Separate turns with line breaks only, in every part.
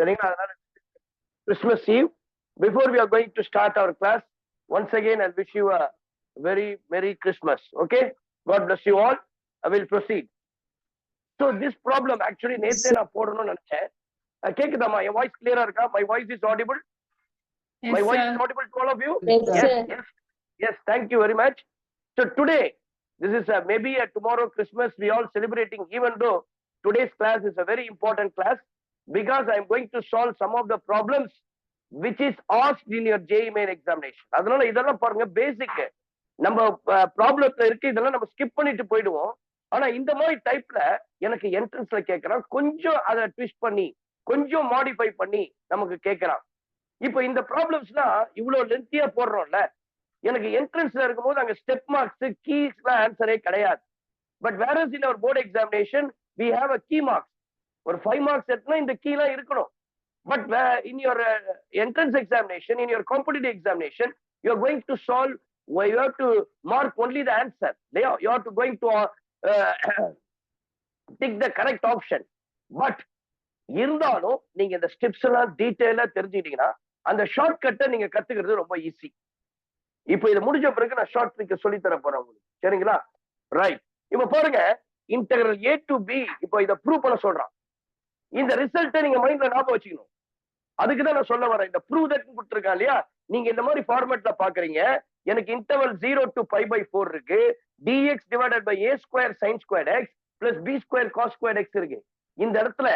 சரிங்களா? அதனால Christmas Eve. Before we are going to start our class, once again I'll wish you a very Merry Christmas. Okay? God bless you all. I will proceed. So this problem actually நேத்தே நான் போடணும்னு நினைச்சேன். கேக்குதாமா? என் voice கிளியரா இருக்கா? My voice is audible?
Yes,
My voice
sir.
is audible to all of you?
Yes, sir.
Yes. Yes, thank you very much. So today, this is maybe a tomorrow Christmas we all celebrating, even though today's class is a very important class, because I'm going to solve some of the problems which is asked in your JEE main examination. அதனால இதெல்லாம் பாருங்க பேசிக் நம்ம ப்ராப்ளத்துல இருக்கு, இதெல்லாம் நம்ம skip பண்ணிட்டு போயிடுவோம். ஆனா இந்த மாதிரி டைப்ல எனக்கு என்ட்ரன்ஸ்ல கேட்கறான், கொஞ்சம் அதை ட்விஸ்ட் பண்ணி கொஞ்சம் மாடிஃபை பண்ணி நமக்கு கேட்கறான். இப்ப இந்த ப்ராப்ளம்ஸ்லாம் இவ்வளவு லென்த்தியா போடுறோம்ல, எனக்கு என்ட்ரன்ஸ்ல இருக்கும்போது அங்க ஸ்டெப் மார்க்ஸ் கீஸ்லாம் ஆன்சரே கிடையாது. But whereas in our board examination we have a key marks. ஒரு 5 மார்க்ஸ் எடுத்தா இந்த கீலாம் இருக்கணும். But in your entrance examination, in your competitive examination, you are going to solve, you have to mark only the answer. You are to going to tick the correct option. But இருந்தாலும் நீங்க இந்த steps எல்லாம் டீடைலா தெரிஞ்சுக்கிட்டீங்கன்னா அந்த short கட்டை நீங்க கத்துக்கிறது ரொம்ப easy. இப்போ இதை முடிஞ்ச பிறகு நான் ஷார்ட் ட்ரிக் சொல்லி தர போறேன் உங்களுக்கு. சரிங்களா? ரைட். இப்ப பாருங்க, இன்டெகிரல் A to B இப்போ இதை ப்ரூவ் பண்ண சொல்றான். இந்த ரிசல்ட்டை நீங்க மைண்ட்ல ஞாபகம் வச்சுக்கணும். அதுக்குதான் நான் சொல்ல வரேன். இந்த ப்ரூவ் தட் கொடுத்துருக்கான் இல்லையா, நீங்க இந்த மாதிரி ஃபார்மேட்ல பாக்குறீங்க. எனக்கு இன்டர்வல் 0 to π/4 இருக்கு. dx divided by a square sin squared x plus b square cos squared x இருக்கு. இந்த இடத்துல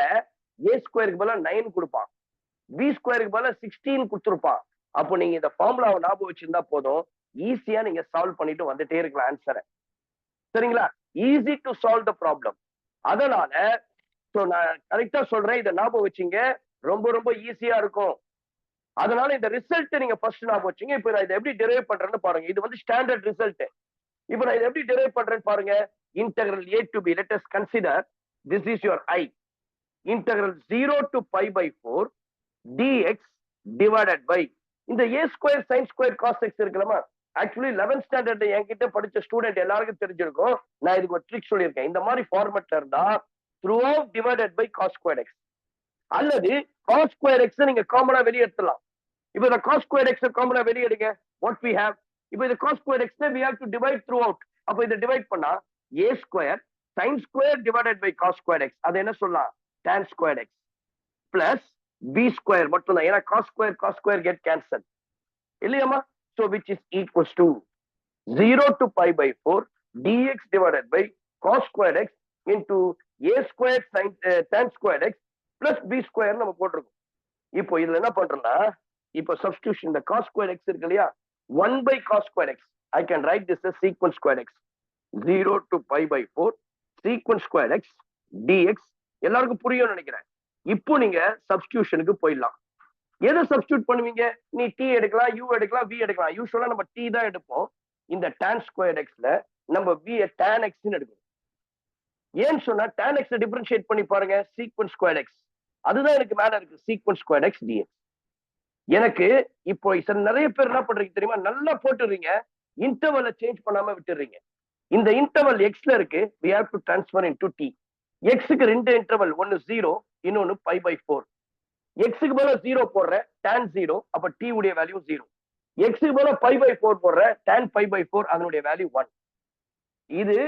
a ஸ்கொயருக்கு பதிலா 9 கொடுப்பான், b ஸ்கொயருக்கு பதிலா 16 கொடுத்துருப்பான். அப்போ நீங்க இந்த ஃபார்முலாவை ஞாபகம் வச்சிருந்தா போதும், ஈஸியா நீங்க சால்வ் பண்ணிட்டு வந்துட்டே இருக்கலாம் ஆன்சரை. சரிங்களா? Easy to solve the problem. அதனால நான் கரெக்டா சொல்றேன், இதை ஞாபகம் வச்சுங்க, ரொம்ப ரொம்ப ஈஸியா இருக்கும். அதனால இந்த ரிசல்ட் நீங்க ஃபர்ஸ்ட் ஞாபகம் வச்சுங்க. இப்போ நான் இதை எப்படி டெரைவ் பண்றேன்னு பாருங்க. இது வந்து ஸ்டாண்டர்ட் ரிசல்ட். இப்போ நான் இதை எப்படி டெரைவ் பண்றேன்னு பாருங்க. Integral A to B, let us consider this is your I. Integral 0 to π/4 dx divided by இந்த a square sin square cos x இருக்குல்லமா, ஆக்சுவலி 11th ஸ்டாண்டர்ட் என்கிட்ட படிச்ச ஸ்டூடெண்ட் எல்லாருக்கும் தெரிஞ்சிருக்கும். நான் இதுக்கு ஒரு ட்ரிக் சொல்லியிருக்கேன். இந்த மாதிரி ஃபார்மேட்ல இருந்தா throughout divided by cos squared x அல்லது cos squared x நீங்க காமனா வெளியே எடுத்துலாம். இப்போ இந்த cos squared x காமனா வெளியே எடுங்க. what we have, இப்போ இந்த cos squared x we have to divide throughout. அப்போ இதை டிவைட் பண்ணா a square sin square divided by cos squared x, அது என்ன சொல்லலாம், tan squared x plus b square மட்டும் தான். ஏன்னா cos square get cancelled இல்லையாமா. so which is equals to 0 to π/4 dx divided by cos squared x into a square sin tan squared x plus b square நம்ம போட்டிருக்கோம். இப்போ இதுல என்ன பண்றோம்னா, இப்போ சப்ஸ்டிடியூஷன் இந்த cos squared x இருக்கு இல்லையா, 1 by cos squared x, I can write this as secant squared x. 0 to π/4 secant squared x dx. எல்லாருக்கும் புரியும் நினைக்கிறேன். இப்போ நீங்க சப்ஸ்டிடியூஷனுக்கு போயிடலாம். எதை சப்ஸ்டிடியூட் பண்ணுவீங்க? நீ t எடுக்கலாம், u எடுக்கலாம், v எடுக்கலாம். யூசுவலா நம்ம t தான் எடுப்போம். இந்த tan squared xல நம்ம v tan x ன்னு எடுக்கணும். ஏன்னு சொன்னா tan x டிஃபரன்ஷியேட் பண்ணி பாருங்க, secant squared x அதுதான் எனக்கு மேல இருக்கு, secant squared x dx. எனக்கு இப்போ நிறைய பேர் என்ன பண்றீங்க தெரியுமா, நல்லா போட்டுறீங்க, இன்டர்வலை சேஞ்ச் பண்ணாம விட்டுறீங்க. இந்த இன்டர்வல் எக்ஸ்ல இருக்கு, we have to transfer into t. எக்ஸுக்கு ரெண்டு இன்டர்வல், ஒன்னு 0 இன்னொன்னு π/4. எக்ஸுக்கு பதிலா 0 போடுற tan 0, அப்ப t உடைய வேல்யூ 0. எக்ஸுக்கு பதிலா π/4 போடுற tan π/4, அதனுடைய வேல்யூ 1. இது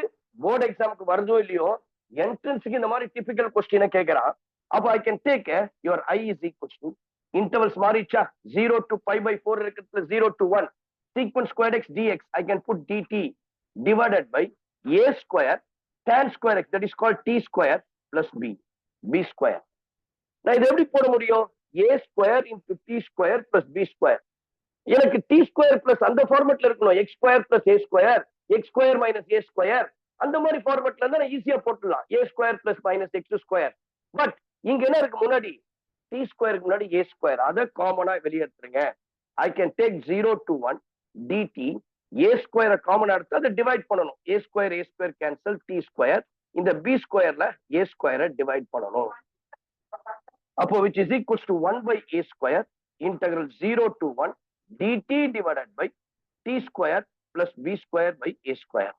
போர்டு எக்ஸாமுக்கு வருதோ இல்லையோ, என்ட்ரன்ஸுக்கு இந்த மாதிரி டிபிக்கல் கொஸ்டினை கேட்கறான். அப்ப I can take your I is equals to intervals மாறிச்சா, 0 to π/4 இருக்கிறதுல 0 to 1 secant squared x dx, I can put dt divided by a square tan square x, that is called t square plus b square. நான் இதை எப்படி போட முடியும், a square into t square plus b square. எனக்கு t square plus அந்த ஃபார்மேட்ல இருக்கணும், x square plus a square, x square minus a square, அந்த மாதிரி ஃபார்மேட்ல இருந்தா நான் ஈஸியா போட்டுடலாம், a square plus minus x square. But இங்க என்ன இருக்கு, முன்னாடி t ஸ்கொயருக்கு முன்னாடி a ஸ்கொயர், அதை காமனா வெளியேற்றுங்க. I can take 0 to 1 dt, a ஸ்கொயரை காமனா எடுத்து அதை டிவைட் பண்ணணும். a square cancel, t square, இந்த b ஸ்கொயர்ல a ஸ்கொயரை டிவைட் பண்ணணும். அப்போ which is equals to 1 by a square integral 0 to 1 dt divided by t square plus b square by a square.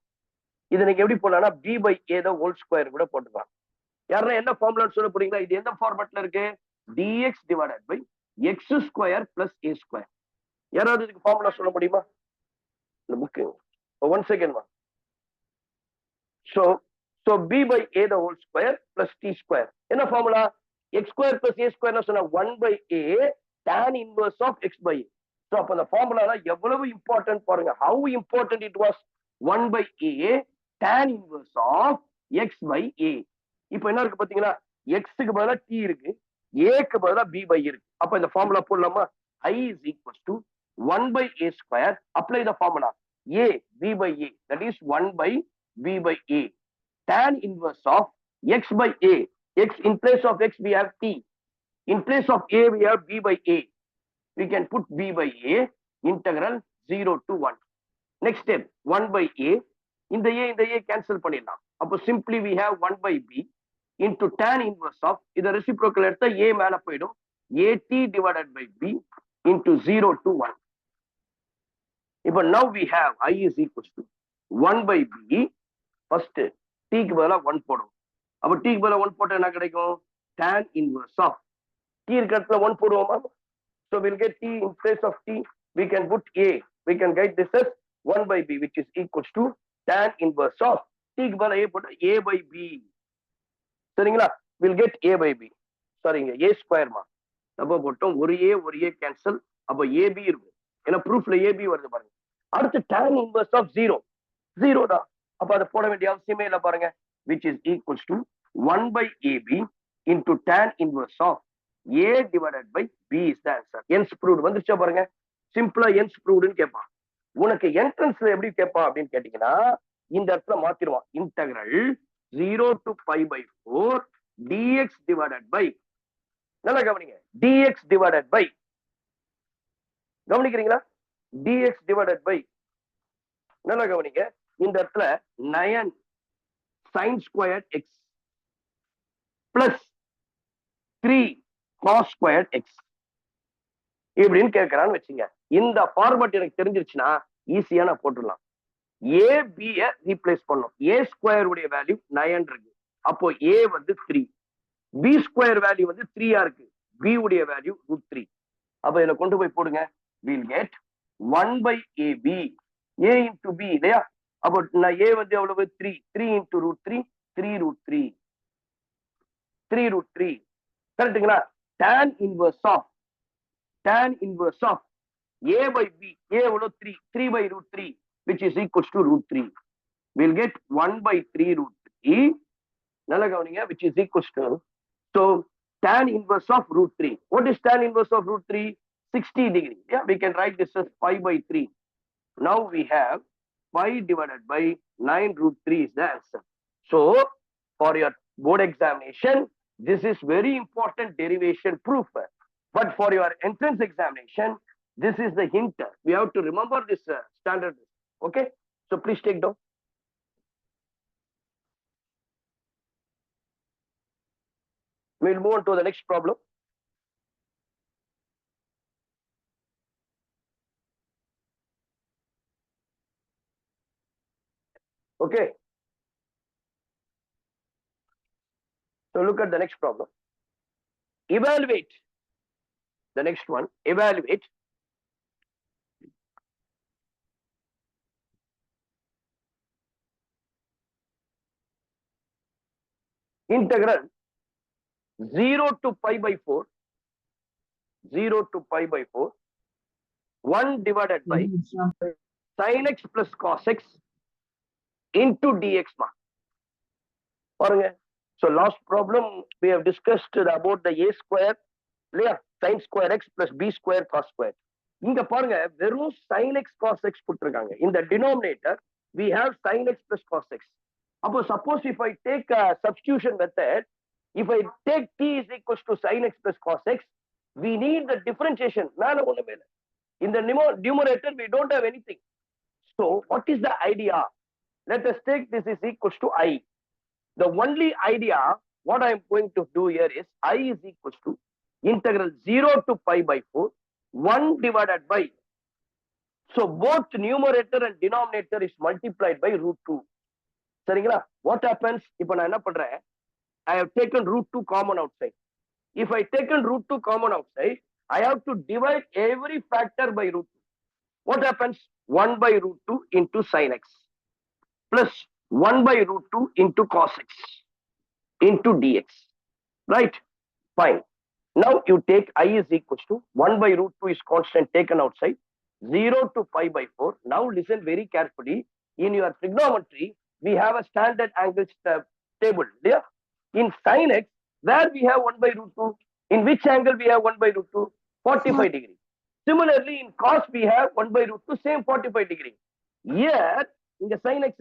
இதை நீங்க எப்படி போடலாம்னா b by a the whole square கூட போட்டுக்கலாம். யாரா என்ன ஃபார்முலான்னு சொல்ல போறீங்களா? இது எந்த ஃபார்மேட்ல இருக்கு, dx divided by x square plus a square. யாராவது இதுக்கு ஃபார்முலா சொல்ல முடியுமா? இந்த book one second. So b by a the whole square plus t square. என்ன formula? x square plus a square னா சொன்னா 1 by a tan inverse of x by a. So அப்ப அந்த ஃபார்முலால எவ்வளவு இம்பார்ட்டன்ட் பாருங்க. How important it was. 1 by a tan inverse of x by a. இப்போ என்ன இருக்கு பாத்தீங்களா? x க்கு பதிலா t இருக்கு, a க்கு பதிலா b by இருக்கு. அப்ப இந்த ஃபார்முலா போடலாமா? I is equals to 1 by a square. Apply the formula. A b by a, that is 1 by b by a. Tan inverse of x by a. X in place of x we have t. In place of a we have b by a. We can put b by a integral 0 to 1. Next step 1 by a. In the a cancel பண்ணிடலாம். அப்போ simply we have 1 by b into tan inverse of இத reciprocal எடுத்தா a மேல போயிடும். at divided by b into 0 to 1. இப்போ now we have I is equals to 1 by b. First t க்கு பதிலா 1 போடும். அப்ப t க்கு பதிலா 1 போட்டா என்ன கிடைக்கும்? tan inverse of t இருக்க இடத்துல 1 போடுவோமா? So we'll get t in place of t. We can put a. We can get this as 1 by b, which is equals to tan inverse of t க்கு பதிலா a போட்டா a by b. சரிங்களா? We'll get a by b. சரிங்க, a square மா. அப்ப போட்டோம் ஒரு a cancel. அப்ப ab இருக்கும். ஏன்னா ப்ரூஃப்ல ab வருது பாருங்க. அடுத்து tan inverse of 0 தான். அப்ப அதை போட வேண்டிய அவசியமே இல்லை பாருங்க. which is equals to 1 by ab into tan inverse of a divided by b is the answer. Nth proved வந்துச்சா பாருங்க. சிம்பிளா nth proved கேட்பான். உனக்கு என்ட்ரன்ஸ்ல எப்படி கேட்பான் அப்படின்னு கேட்டீங்கன்னா இந்த இடத்துல மாத்திடுவான். Integral 0 to pi by 4 dx divided by, நல்லா கவனிங்க, dx divided by, கவனிக்கிறீங்களா? dx divided by, நல்லா கவனிங்க, இந்த இடத்துல 9 sin squared x plus 3 cos squared x இப்படின்னு கேட்கிறான்னு வச்சுங்க. இந்த ஃபார்மட் எனக்கு தெரிஞ்சிருச்சுன்னா ஈஸியா நான் போட்டுடலாம். ஏ பி ரீப்ளேஸ் பண்ணும். ஏ ஸ்கொயர் உடைய வேல்யூ 9 இருக்கு. அப்போ ஏ வந்து 3, பி ஸ்கொயர் வேல்யூ வந்து 3 இருக்கு, பி உடைய வேல்யூ √3. அப்ப இதுல கொண்டு போய் போடுங்க. we'll get 1 by ab a into b இல்லையா? அப்போ நான் ஏ வந்து எவ்வளவு? 3 into √3 3√3 கரெக்டுங்களா? tan inverse of a by b, a எவ்வளவு? 3 by √3 which is equals to √3. we'll get 1 by 3√3, நல்லா கவனிங்க, which is equals to, so tan inverse of √3. what is tan inverse of √3? 60 degree. Yeah, we can write this as 5 by 3. now we have 5 divided by 9√3 is the answer. So for your board examination this is very important derivation proof, but for your entrance examination this is the hint. We have to remember this standard. Okay, so please take down. We'll move on to the next problem. Okay, so look at the next problem. Evaluate the next one. Evaluate integral 0 to pi by 4 1 divided by sin x plus cos x into dx ma. பாருங்க, so last problem we have discussed about the a square இல்லையா? sin square x plus b square cos square. இங்க பாருங்க வெறும் sin x cos x போட்டிருக்காங்க. in the denominator we have sin x plus cos x. அப்போ suppose if I take a substitution method, if I take t is equals to sin x plus cos x, we need the differentiation. மேல ஒண்ணுமே இல்லை. in the numerator we don't have anything. So what is the idea? Let us take this is equals to I. The only idea what I am going to do here is I is equals to integral 0 to pi by 4 1 divided by, so both numerator and denominator is multiplied by √2. சரிங்களா? what happens? இப்போ நான் என்ன பண்றேன், I have taken √2 common outside. If I taken root 2 common outside, I have to divide every factor by root 2. What happens? 1 by root 2 into sin x plus 1 by root 2 into cos x into dx. Right? Fine. Now you take I is equals to 1 by root 2 is constant taken outside, 0 to pi by 4. Now listen very carefully. In your trigonometry, we have a standard angle table. Yeah? In sin x, where we have 1 by root 2, in which angle we have 1 by root 2? 45 degree. Similarly, in cos we have 1 by root 2, same 45 degree. Here, in the sin x,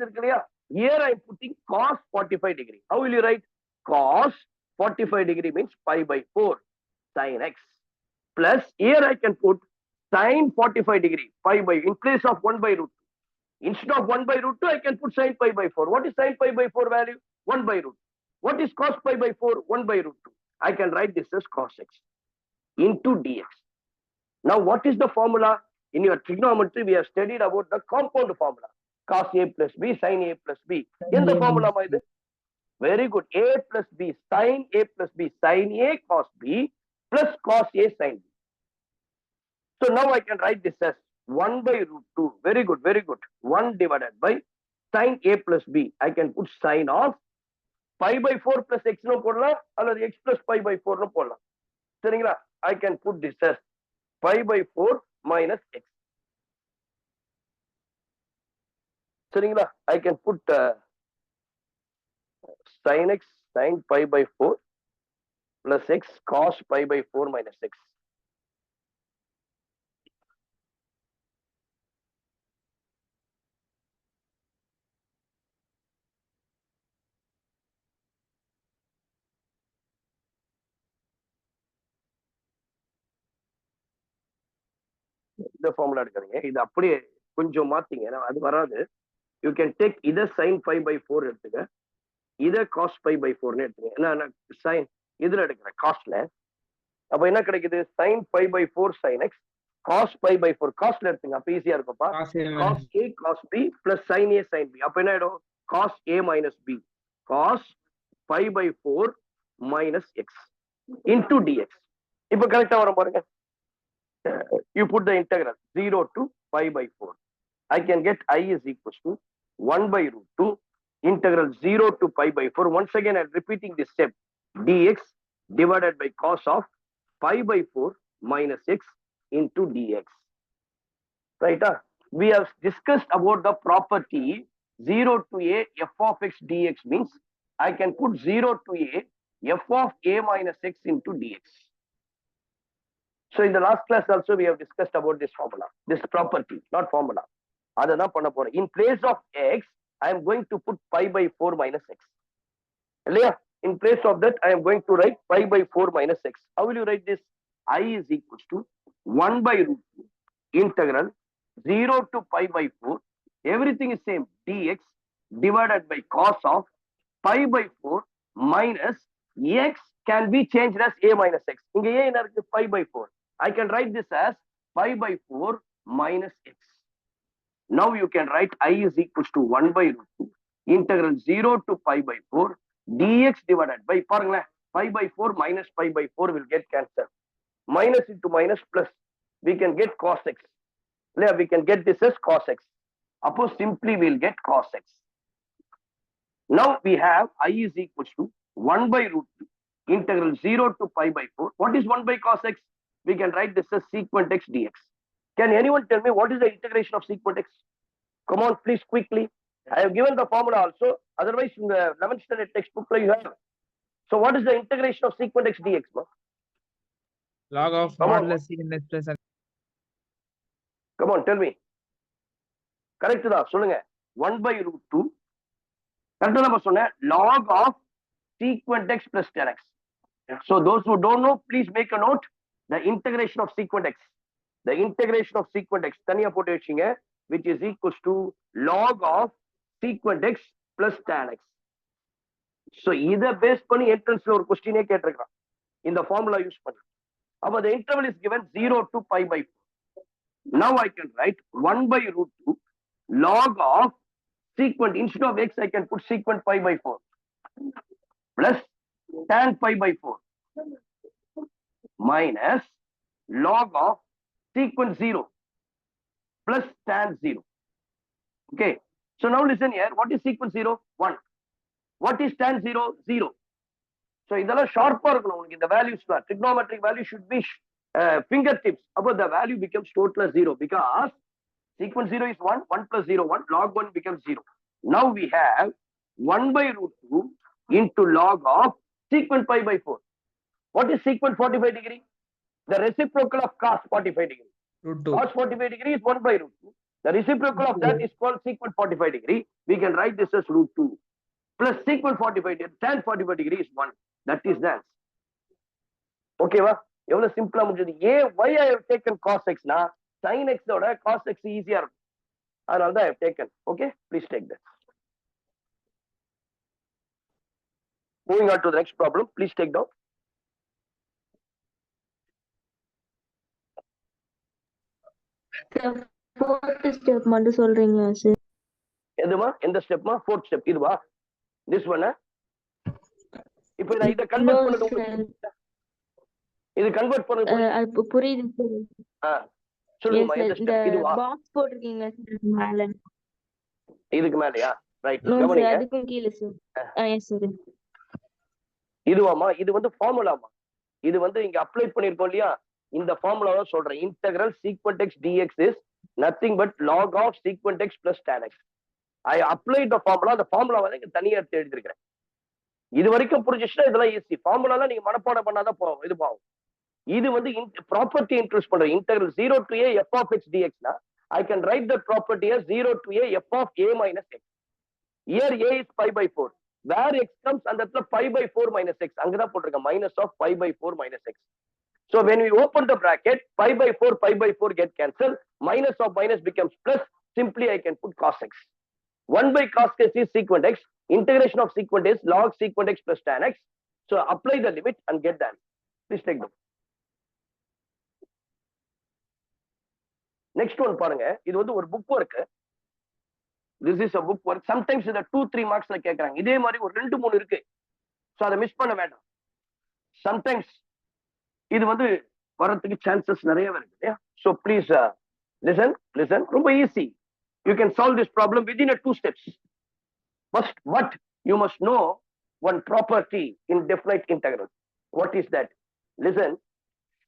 here I am putting cos 45 degree. How will you write? Cos 45 degree means pi by 4 sin x. Plus, here I can put sin 45 degree, pi by, in place of 1 by root 2. Instead of 1 by root 2, I can put sin pi by 4. What is sin pi by 4 value? 1 by root. What is cos pi by 4? 1 by root 2. I can write this as cos x into dx. Now, what is the formula? In your trigonometry, we have studied about the compound formula. Cos a plus b, sin a plus b. In the formula, very good. A plus b, sin a plus b, sin a cos b plus cos a sin b. So now I can write this as 1 by root 2. Very good, very good. 1 divided by sin a plus b. I can put sin of pi by 4 plus x no podla, or x plus pi by 4 no podla. Seringla, I can put this as pi by 4 minus x. Seringla, I can put sin x sin pi by 4 plus x cos pi by 4 minus x. இந்த formula எடுக்காதீங்க, இது அப்படியே கொஞ்சம் மாத்திங்க, அது வராது. You can take இதை sin pi by 4 எடுத்துங்க, இதை cos pi by 4 எடுத்துங்க. ஏன்னா sin இதுல எடுக்கிறேன் காஸ்ட்ல. அப்ப என்ன கிடைக்குது? sin pi by 4 sin x cos pi by 4 காஸ்ட்ல எடுத்துங்க. அப்ப ஈஸியா இருக்கும்ப்பா. cos a cos b plus sin a sin b. அப்ப என்ன ஆயிடும்? cos a minus b cos pi by 4 minus x into dx. இப்ப கரெக்டா வரும் பாருங்க. You put the integral 0 to pi by 4. I can get I is equals to 1 by root 2 integral 0 to pi by 4. Once again, I'm repeating this step. Dx divided by cos of pi by 4 minus x into dx. Right? We have discussed about the property 0 to a f of x dx means I can put 0 to a f of a minus x into dx. So in the last class also we have discussed about this formula, this property, not formula. Adana panna pora. In place of x, I am going to put pi by 4 minus x. In place of that, I am going to write pi by 4 minus x. How will you write this? I is equals to 1 by root 2 integral 0 to pi by 4. Everything is same. Dx divided by cos of pi by 4 minus x can be changed as a minus x. Inga a enna irukku? Pi by 4. I can write this as pi by 4 minus x. Now you can write I is equals to 1 by root 2 integral 0 to pi by 4 dx divided by, parangla, pi by 4 minus pi by 4 will get cancelled. Minus into minus plus, we can get cos x. We can get this as cos x. Suppose simply we'll get cos x. Now we have I is equals to 1 by root 2 integral 0 to pi by 4. What is 1 by cos x? We can write this as secant x dx. Can anyone tell me what is the integration of secant x? Come on, please, quickly. I have given the formula also. Otherwise, in the 11th standard textbook, you have. So, what is the integration of secant x dx?
Log of modulus secant x plus.
Come on, tell me. Correct da? Solunga. 1 by root 2. Correct number sonna. Log of secant x plus tan x. So, those who don't know, please make a note. The integration of secant x. The integration of secant x, taniya potu vechinga, which is equals to log of secant x plus tan x. So, either based pani entrance or question ketirukran. In the formula use panni. But the interval is given 0 to pi by 4. Now I can write 1 by root 2 log of secant. Instead of x, I can put secant pi by 4 plus tan pi by 4. minus log of sequence 0 plus tan 0. Okay. So now listen here. What is sequence 0? 1. What is tan 0? 0. So இதெல்லாம் ஷார்ப்பா இருக்கணும் உங்களுக்கு இந்த values trigonometric value should be fingertips. Above the value becomes total 0 because sequence 0 is 1, 1 plus 0, 1, log 1 becomes 0. Now we have 1 by root 2 into log of secant pi by 4. What is secant 45 degree? The reciprocal of cos 45 degree.
Root 2.
Cos 45 degree is 1 by root 2. The reciprocal of that is called secant 45 degree. We can write this as root 2 plus secant 45 degree. Tan 45 degree is 1. That is the answer. Okay, va? எவ்வளவு சிம்பிளா முடிஞ்சது. Why I have taken cos x na sin x ஓட cos x easier. அதனால தான் I have taken. Okay, please take that. Moving on to the next problem. Please take down.
Fourth step மட்டும் சொல்றீங்களா sir?
எதுமா? எந்த ஸ்டெப்மா? fourth step. இதுவா? This one. இப்போ நான் இத கன்வர்ட் பண்ணது இது கன்வர்ட் பண்ணது
அது புரியுது சார்.
சொல்லுமா எந்த ஸ்டெப்? இதுவா?
பாக்ஸ் போட்டுருக்கீங்க சார் மேல.
இதுக்கு மேலயா? ரைட்.
நோ சார்,
கவனிங்க.
அதுக்கு கீழ சார். Yes sir.
இதுவாமா? இது வந்து ஃபார்முலாமா? இது வந்து இங்க அப்ளை பண்ணிருக்கோம் இல்லையா? இந்த ஃபார்முலாவை சொல்றேன். Integral secant x dx is nothing but log of secant x plus tan x. I applied the formula. அந்த ஃபார்முலா வந்து இங்க தனியா எடுத்து எழுதிருக்கேன். இது வரைக்கும் புரிஞ்சிச்சுன்னா இதெல்லாம் ஈஸி. ஃபார்முலாலாம் நீங்க மனப்பாடம் பண்ணாதான் போகும். இது பாவம். இது வந்து ப்ராப்பர்ட்டி இன்ட்ரோடியூஸ் பண்றேன். Integral 0 to a f of x dx னா I can write that property as 0 to a f of a minus x. Here a is pi by 4. Where x comes அந்த இடத்துல pi by 4 minus x. அங்கதான் போட்டிருக்கேன் minus of pi by 4 minus x. So when we open the bracket, pi by 4 get cancelled. Minus of minus becomes plus. Simply I can put cos x. 1 by cos x is secant x. Integration of secant is log secant x plus tan x. So apply the limit and get that. Please take them. Next one பாருங்க. இது வந்து ஒரு book work. This is a book work. Sometimes இந்த 2-3 மார்க்ஸ்ல கேக்குறாங்க. இதே மாதிரி ஒரு 2-3 இருக்கு. So அதை மிஸ் பண்ண வேண்டாம். Sometimes இது வந்து வரதுக்கு சான்சஸ் நிறைய இருக்கு. So please listen. ரொம்ப easy. You can solve this problem within 2 steps. First, what you must know one property in definite integral. What is that? Listen.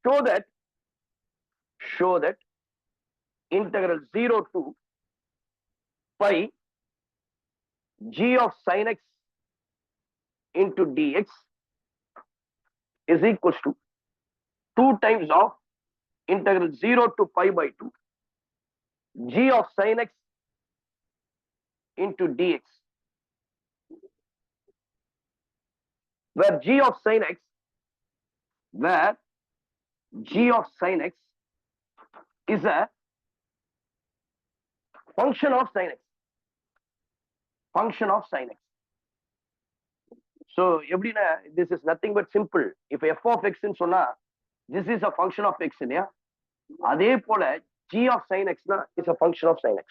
Show that integral 0 to pi g of sin x into dx is equals to 2 times of integral 0 to pi by 2 g of sin x into dx, where g of sin x is a function of sin x. So எப்படின்னா this is nothing but simple. If f of x ன்னு சொன்னா this is a function of x இல்லையா? அதே போல g of sin x னா is a function of sin x.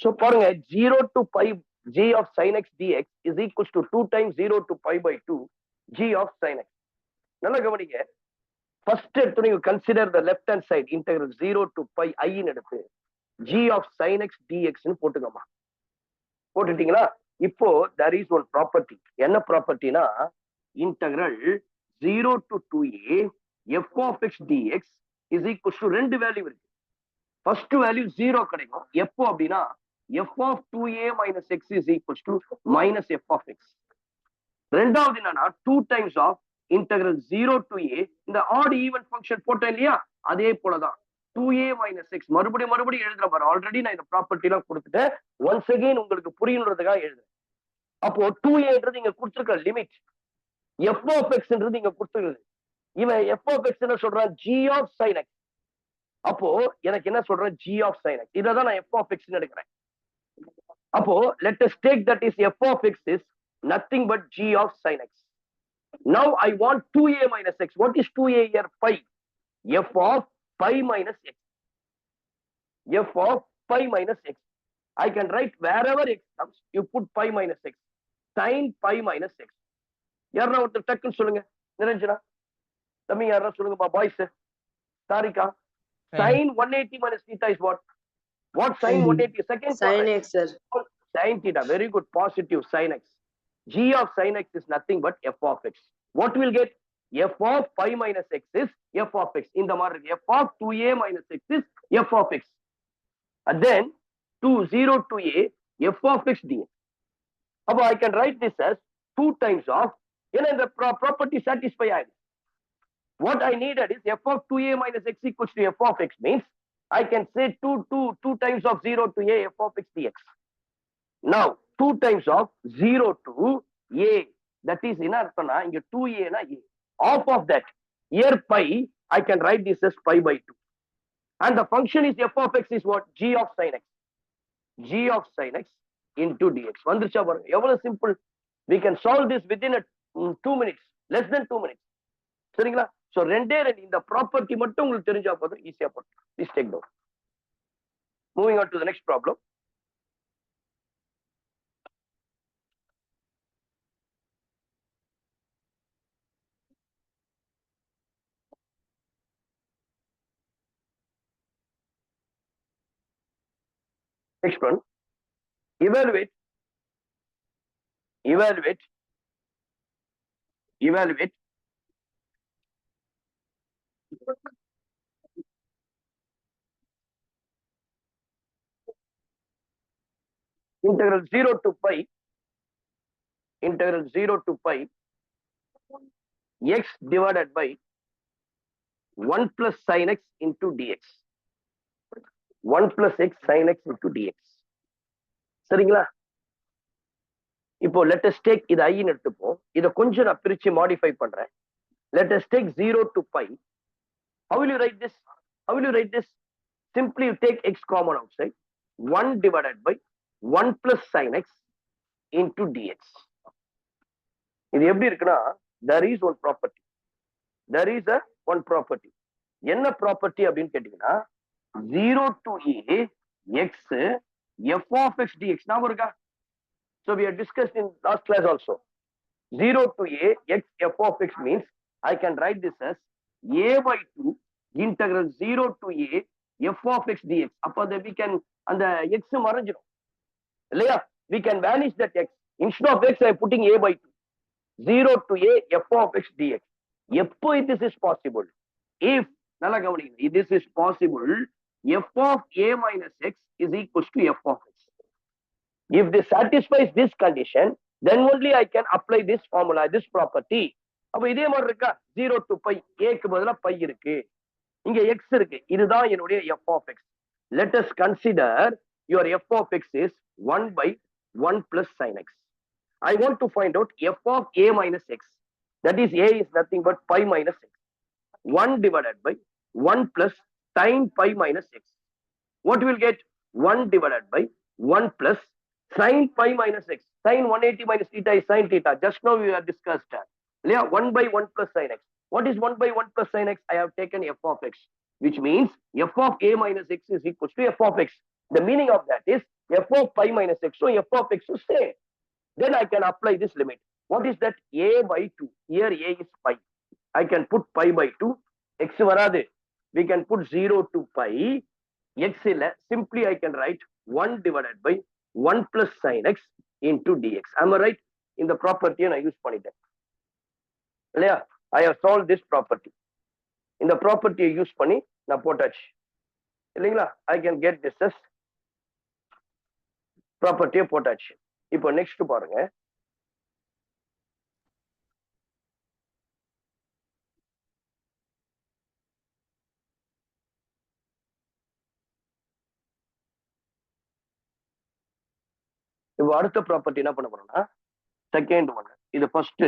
So பாருங்க 0 to pi g of sin x dx is equals to 2 times 0 to pi by 2 g of sin x. நல்லா கவனிங்க. First எடுத்து நீங்க consider the left hand side integral 0 to pi I ன்னு எடுத்து g of sin x dx ன்னு போட்டுக்கோமா. போட்டுட்டீங்களா? இப்போ there is one property. என்ன ப்ராப்பர்ட்டினா integral 0 to 2a f of x dx is equals to ரெண்டு வேல்யூ இருக்கு. ஃபர்ஸ்ட் வேல்யூ 0 கிடைக்கும். எப்போ அப்படின்னா f of 2a minus x is equals to minus f of x. ரெண்டாவது என்னன்னா 2 times of integral 0 to a இந்த odd even function போட்டேன் இல்லையா? அதே போலதான் 2a minus x மறுபடியும் எழுதுற பாரு. ஆல்ரெடி நான் இந்த ப்ராப்பர்ட்டி எல்லாம் கொடுத்துட்டேன். ஒன்ஸ் அகைன் உங்களுக்கு புரியணுன்றதுக்காக எழுதுறேன். அப்போ 2aன்றது இங்க கொடுத்துருக்க லிமிட், f of xன்றது இங்க கொடுத்துருக்குது. இவன் f of x என்ன சொல்றான்? g of sin x. அப்போ எனக்கு என்ன சொல்றேன்? g of sin x. இதான் நான் f of x ன்னு எடுக்கிறேன். அப்போ let us take that is f of x is nothing but g of sin x. Now I want 2a minus x. What is 2a here? Pi. F of pi minus x. F of pi minus x. I can write wherever x comes, you put pi minus x. Sin pi minus x. யாரா ஒருத்தர் டக்குன்னு சொல்லுங்க. நிரஞ்சனா தம்பி யாரா சொல்லுங்கப்பா boys. சாரிக்கா. Sin 180 minus theta is what? What sin 180? Second
Sin x, sir.
Sin theta. Very good. Positive sin x. G of sin x is nothing but f of x. What we'll get? F of pi minus x is f of x. In the mark, f of 2a minus x is f of x. And then 0 to a f of x dx. Now I can write this as 2 times of, the property satisfied. What I needed is f of 2a minus x equals to f of x means I can say 2 times of 0 to a f of x dx. Now 2 times of 0 to a, that is in arthana inga 2a na a. Half of that, here pi, I can write this as pi by 2. And the function is f of x is what? G of sin x. G of sin x into dx. Vandricha paru. Evlo simple. We can solve this within 2 minutes. Less than 2 minutes. சரிங்களா? So ரெண்டே இந்த property மட்டும் உங்களுக்கு தெரிஞ்சா போதும், ஈஸியா போடும். Please take note. Moving on to the next problem. Next one. Evaluate integral 0 to pi x divided by 1 plus sin x into dx. 1 plus x sin x into dx. சரிங்களா? இப்போ let us take இது I ன்னு எடுத்துப்போம். இதை கொஞ்சம் நான் பிரிச்சு modify பண்றேன். Let us take 0 to pi. How will you write this? Simply you take x common outside. 1 divided by 1 plus sin x into dx. இது எப்படி இருக்குன்னா, there is one property. என்ன ப்ராப்பர்ட்டி அப்படின்னு கேட்டீங்கன்னா, 0 to a x f of x dx. ஞாபகம் இருக்கா? So we have discussed in last class also. 0 to a x f of x means I can write this as a by 2 integral 0 to a f of x dx. அப்போ we can அந்த x மறைஞ்சிடும் இல்லையா? We can vanish that x. Instead of x I am putting a by 2. 0 to a f of x dx. எப்போ this is possible? If நல்லா கவனிங்க, this is possible, f of a minus x is equals to f of x. If this satisfies this condition, then only I can apply this formula, this property. அப்ப இதே மாதிரி இருக்கா? 0 to pi, a க்கு பதிலா pi இருக்கு, இங்க x இருக்கு, இதுதான் என்னுடைய f of x. Let us consider your f of x is 1 by 1 plus sin x. I want to find out f of a minus x. That is, a is nothing but pi minus x. 1 divided by 1 plus sin pi minus x. What will get? 1 divided by 1 plus sin pi minus x. Sin 180 minus theta is sin theta. Just now we have discussed that. 1 by 1 plus sin x. What is 1 by 1 plus sin x? I have taken f of x, which means f of a minus x is equals to f of x. The meaning of that is f of pi minus x. So f of x is same. Then I can apply this limit. What is that? A by 2. Here a is pi. I can put pi by 2. X varadu. We can put 0 to pi. X illa. Simply I can write 1 divided by 1 plus sin x into dx. Am I right? In the property I use பண்ணிட்டேன். இல்லையா? I have solved this property. இந்த property use பண்ணி நான் போட்டாச்சு. இல்லைங்களா? I can get this as property போட்டாச்சு. இப்போ next பாருங்க. இப்போ அடுத்த ப்ராப்பர்ட்டி என்ன பண்ண போறோம்னா, செகண்ட் ஒன். இது first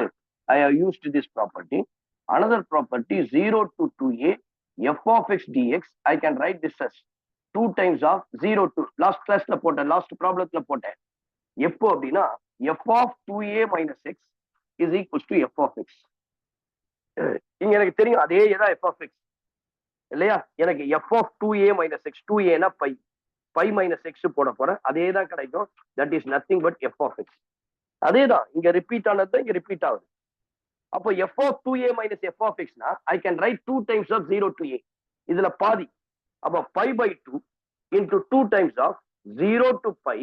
I have used this property. Another property 0 to 2a f of x dx. I can write this as 2 times of 0 to last classல போட்டேன், லாஸ்ட் ப்ராப்ளத்துல போட்டேன். எப்போ அப்படின்னா f of 2a minus x is equals to f of x. இங்க எனக்கு தெரியும் அதே தான் f of x இல்லையா? எனக்கு f of 2a minus x, 2a னா pi minus x போட போறேன், அதே தான் கிடைக்கும். That is nothing but f of x. அதே தான் இங்க ரிப்பீட் ஆனது, இங்க ரிப்பீட் ஆகுது. அப்போ f of 2a minus f of x னா I can write 2 times of 0 to a. இதுல பாதி. அப்போ pi by 2 into 2 times of 0 to pi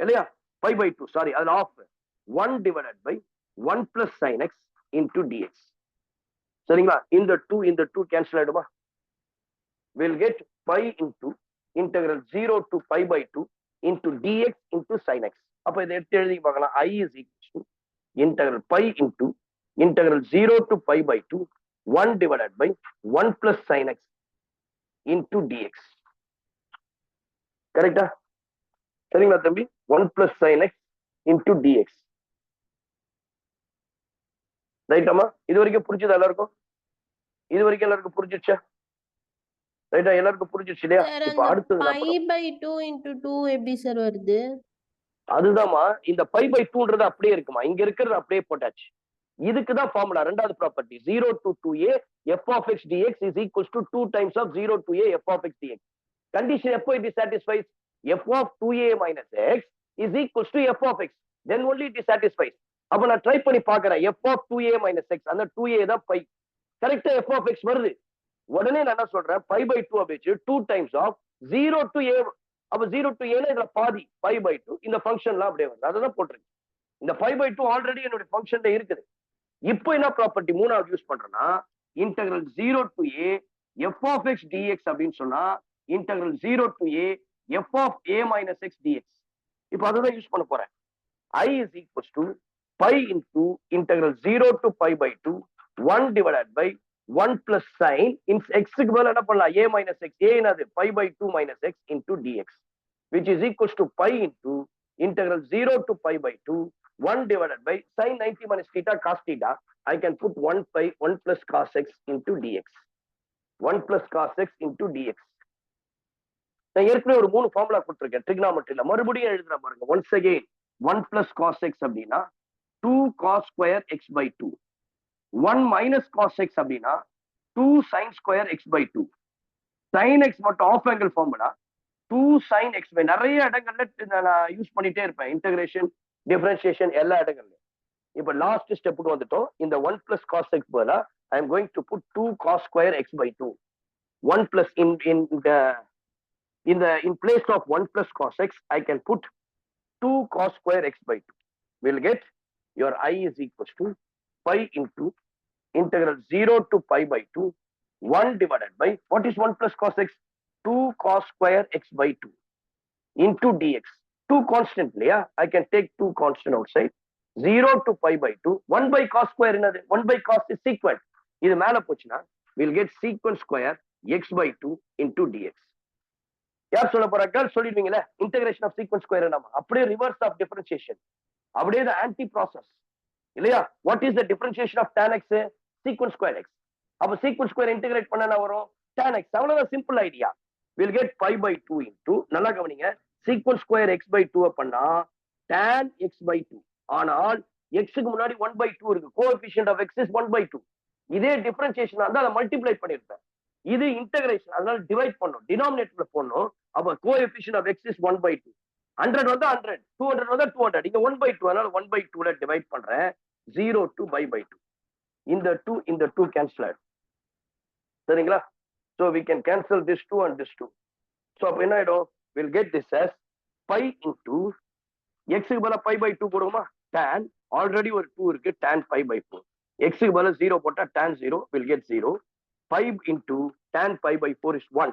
இல்லையா, pi by 2 சாரி, அதுல of 1 divided by 1 plus sin x into dx. சரிங்களா? இந்த 2 cancel ஆயிடுமா? We'll get pi into integral 0 to pi by 2 into dx into sin x. அப்ப இதை எடுத்து எழுதி பார்க்கலாம். I is equal to integral pi into integral 0 to pi by 2 1 divided by 1 plus sin x into dx. கரெக்டா? சரிங்களா தம்பி? 1 plus sin x into dx. ரைட்டாமா? இது வரைக்கும் புரிஞ்சுதா எல்லாருக்கும்? இது வரைக்கும் எல்லாருக்கும் புரிஞ்சிடுச்சா? ரைட்டா, எல்லாருக்கும் புரிஞ்சிடுச்சு இல்லையா? இப்ப அடுத்தது
pi by 2 into 2 எப்படி சார் வருது?
அதுதான்மா, இந்த பை பை 2ன்றது அப்படியே இருக்குமா, இங்க இருக்கிறது அப்படியே போட்டாச்சு. இதுக்குதான் ஃபார்முலா, ரெண்டாவது property 0 to 2a f of x dx is equals to 2 times of 0 to a f of x dx. Condition எப்போ it is satisfies? f of 2a minus x is equals to f of x, then only it is satisfies. அப்ப நான் try பண்ணி பார்க்கறேன், f of 2a minus x, அந்த 2a தான் by, கரெக்டா f of x வருது. உடனே நான் என்ன சொல்றேன், by by 2 அப்படிச்சு 2 times of 0 to a. அப்ப 0 to a இதுல பாதி pi by 2, இந்த ஃபங்க்ஷன்லாம் அப்படியே வருது. அதான் போட்டிருக்கு. இந்த 5 by 2 ஆல்ரெடி என்னோட ஃபங்க்ஷன்ல இருக்குது. இப்போ என்ன ப்ராப்பர்ட்டி மூணாவது யூஸ் பண்றேன்னா, integral 0 to a f of x dx அப்படின்னு சொன்னா integral 0 to a f of a minus x dx. இப்போ அதுதான் யூஸ் பண்ண போறேன். I is equals to pi into integral 0 to pi by 2 1 divided by 1 plus sin in x க்கு பதிலா என்ன பண்ணலாம், a minus x, a என்னது pi by 2 minus x into dx, which is equals to pi into integral 0 to pi by 2 1 divided by sin 90 minus theta cos theta. I can put 1 pi 1 plus cos x into dx, 1 plus cos x into dx. நான் ஏற்கனவே ஒரு 3 formula கொடுத்திருக்கேன் ட்ரிகனாமெட்ரியில, மறுபடியும் எழுதுற பாருங்க. once again 1 plus cos x அப்படின்னா 2 cos square x by 2, 1 minus cos x அப்படின்னா 2 sin square x by 2. sin x மட்டும் half angle formula 2 sin x by, நிறைய இடங்கள்ல நான் யூஸ் பண்ணிட்டே இருப்பேன், இன்டகிரேஷன் டிஃபரன்சியேஷன் எல்லா இடங்கள்லயும். இப்ப லாஸ்ட் ஸ்டெப்புக்கு வந்துட்டோம். இந்த 1 plus cos x பதிலா I am going to put 2 cos square x by 2. 1 plus in place of 1 plus cos x I can put 2 cos square x by 2. We'll get your I is equals to pi into integral 0 to pi by 2 1 divided by, what is 1 plus cos x? 2 cos square x by 2 into dx. 2 constant இல்லையா, I can take 2 constant outside. 0 to pi by 2 1 by cos square என்னது, 1 by cos is secant. இது மேல போச்சுன்னா we'll get secant square x by 2 into dx. யார் சொல்ல போறாங்க சொல்லிடுவீங்களே, integration of sec square நம்ம அப்படியே ரிவர்ஸ் ஆஃப் டிஃபரன்சியேஷன், அப்படியே ஆன்டி ப்ராசஸ் இல்லையா. What is the differentiation of tan x? Sec square x. அப்ப சீக்வென்ஸ் ஸ்கொயர் இன்டகிரேட் பண்ணா வரும் tan x. அவ்வளவுதான், simple idea. we'll get pi by 2 into, நல்லா கவனிங்க, சீக்வென்ஸ் ஸ்கொயர் x by 2 பண்ணா tan x by 2. ஆனால் x க்கு முன்னாடி 1 by 2 இருக்கு, coefficient of x is 1 by 2. இதே டிஃபரன்சியேஷன் இருந்தா அதை மல்டிப்ளை பண்ணிருப்பேன். இது இன்டகிரேஷன், அதனால டிவைட் பண்ணும், டினாமினேட்டர்ல போடணும். அப்ப coefficient of x is 1 by 2. 100 வந்தா 100, 200 வந்தா 200. இங்க 1 by 2, அதனால 1 by 2 ல டிவைட் பண்றேன். 0 to pi by 2. இந்த 2 கேன்சல் ஆயிடும். சரிங்களா? So we can cancel this 2 and this 2. So அப்ப என்ன ஆயிடும், we'll get this as pi into x க்கு பதிலா pi by 2 போடுவோமா, tan, ஆல்ரெடி ஒரு 2 இருக்கு, tan pi by 4. x க்கு பதிலா 0 போட்டா tan 0, we'll get 0. pi into tan pi by 4 is 1.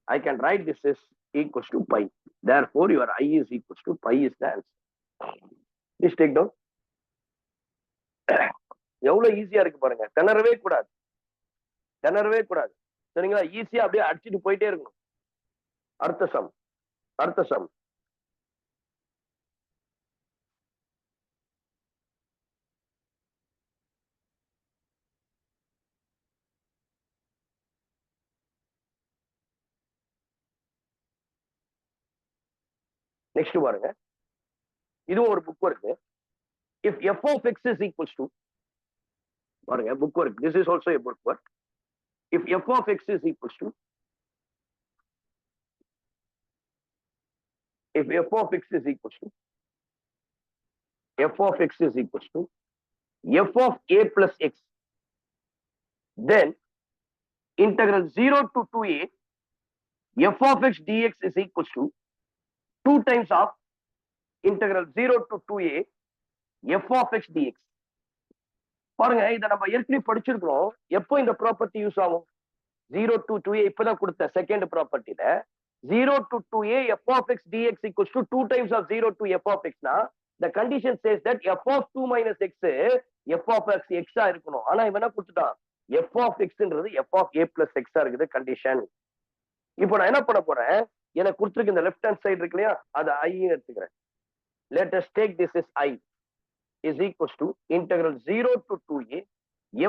I can write this as equals to pi. Therefore your I is equals to pi is the answer. Please take down. எவ்வளவு ஈஸியா இருக்கு பாருங்க, திணறவே கூடாது. சரிங்களா? ஈஸியா அப்படியே அடிச்சுட்டு போயிட்டே இருக்கணும். அடுத்த சம் நெக்ஸ்ட் பாருங்க. இதுவும் ஒரு புக் இருக்கு. if f of x is equals to, பாருங்க book work, this is also a book work. if f of x is equals to, f of x is equals to f of a plus x. Then integral 0 to 2a f of x dx is equals to 2 times of integral 0 to 2a f of x dx. பாருங்க இதை நம்ம ஏற்கனவே படிச்சிருக்கிறோம். எப்போ இந்த property use ஆகும்? 0 to 2a இப்பதான் கொடுத்த second ப்ராப்பர்ட்டில 0 to 2a f of x dx equals to 2 times of 0 to f of x னா the condition says that f of 2 minus x f of x x ஆ இருக்கணும். ஆனா இவன் என்ன கொடுத்துட்டான்? f of xன்றது f of a plus x ஆ இருக்குது condition. இப்போ நான் என்ன பண்ண போறேன்? எனக்கு கொடுத்துருக்கு இந்த லெஃப்ட் ஹேண்ட் சைடு இருக்கு இல்லையா, அது I எடுத்துக்கிறேன். Let us take this as I is equals to integral 0 to 2a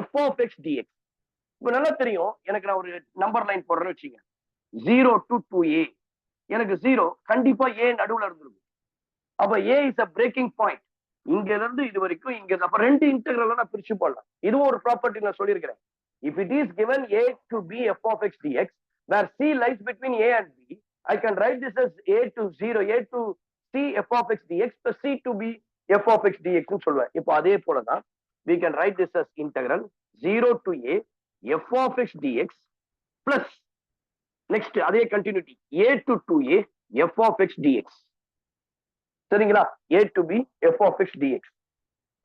f of x dx. இப்போ நல்லா தெரியும், எனக்கு நான் ஒரு நம்பர் லைன் போடுறேன்னு வச்சுங்க, 0 to 2a. எனக்கு 0 கண்டிப்பா a நடுவுல இருந்துருக்கும். அப்ப a is a breaking point. இங்க இருந்து இது வரைக்கும் இங்க, அப்ப ரெண்டு இன்டெகிரல் நான் பிரிச்சு போடலாம். இதுவும் ஒரு ப்ராப்பர்ட்டி நான் சொல்லியிருக்கிறேன். If it is given a to b f of x dx where c lies between a and b, I can write this as a to 0 a to c f of x dx plus c to b f of x dx னு சொல்லுவேன். இப்போ அதே போலதான் we can write this as integral 0 to a f of x dx plus next அதே continuity a to 2a f of x dx. சரிங்களா? a to b f of x dx.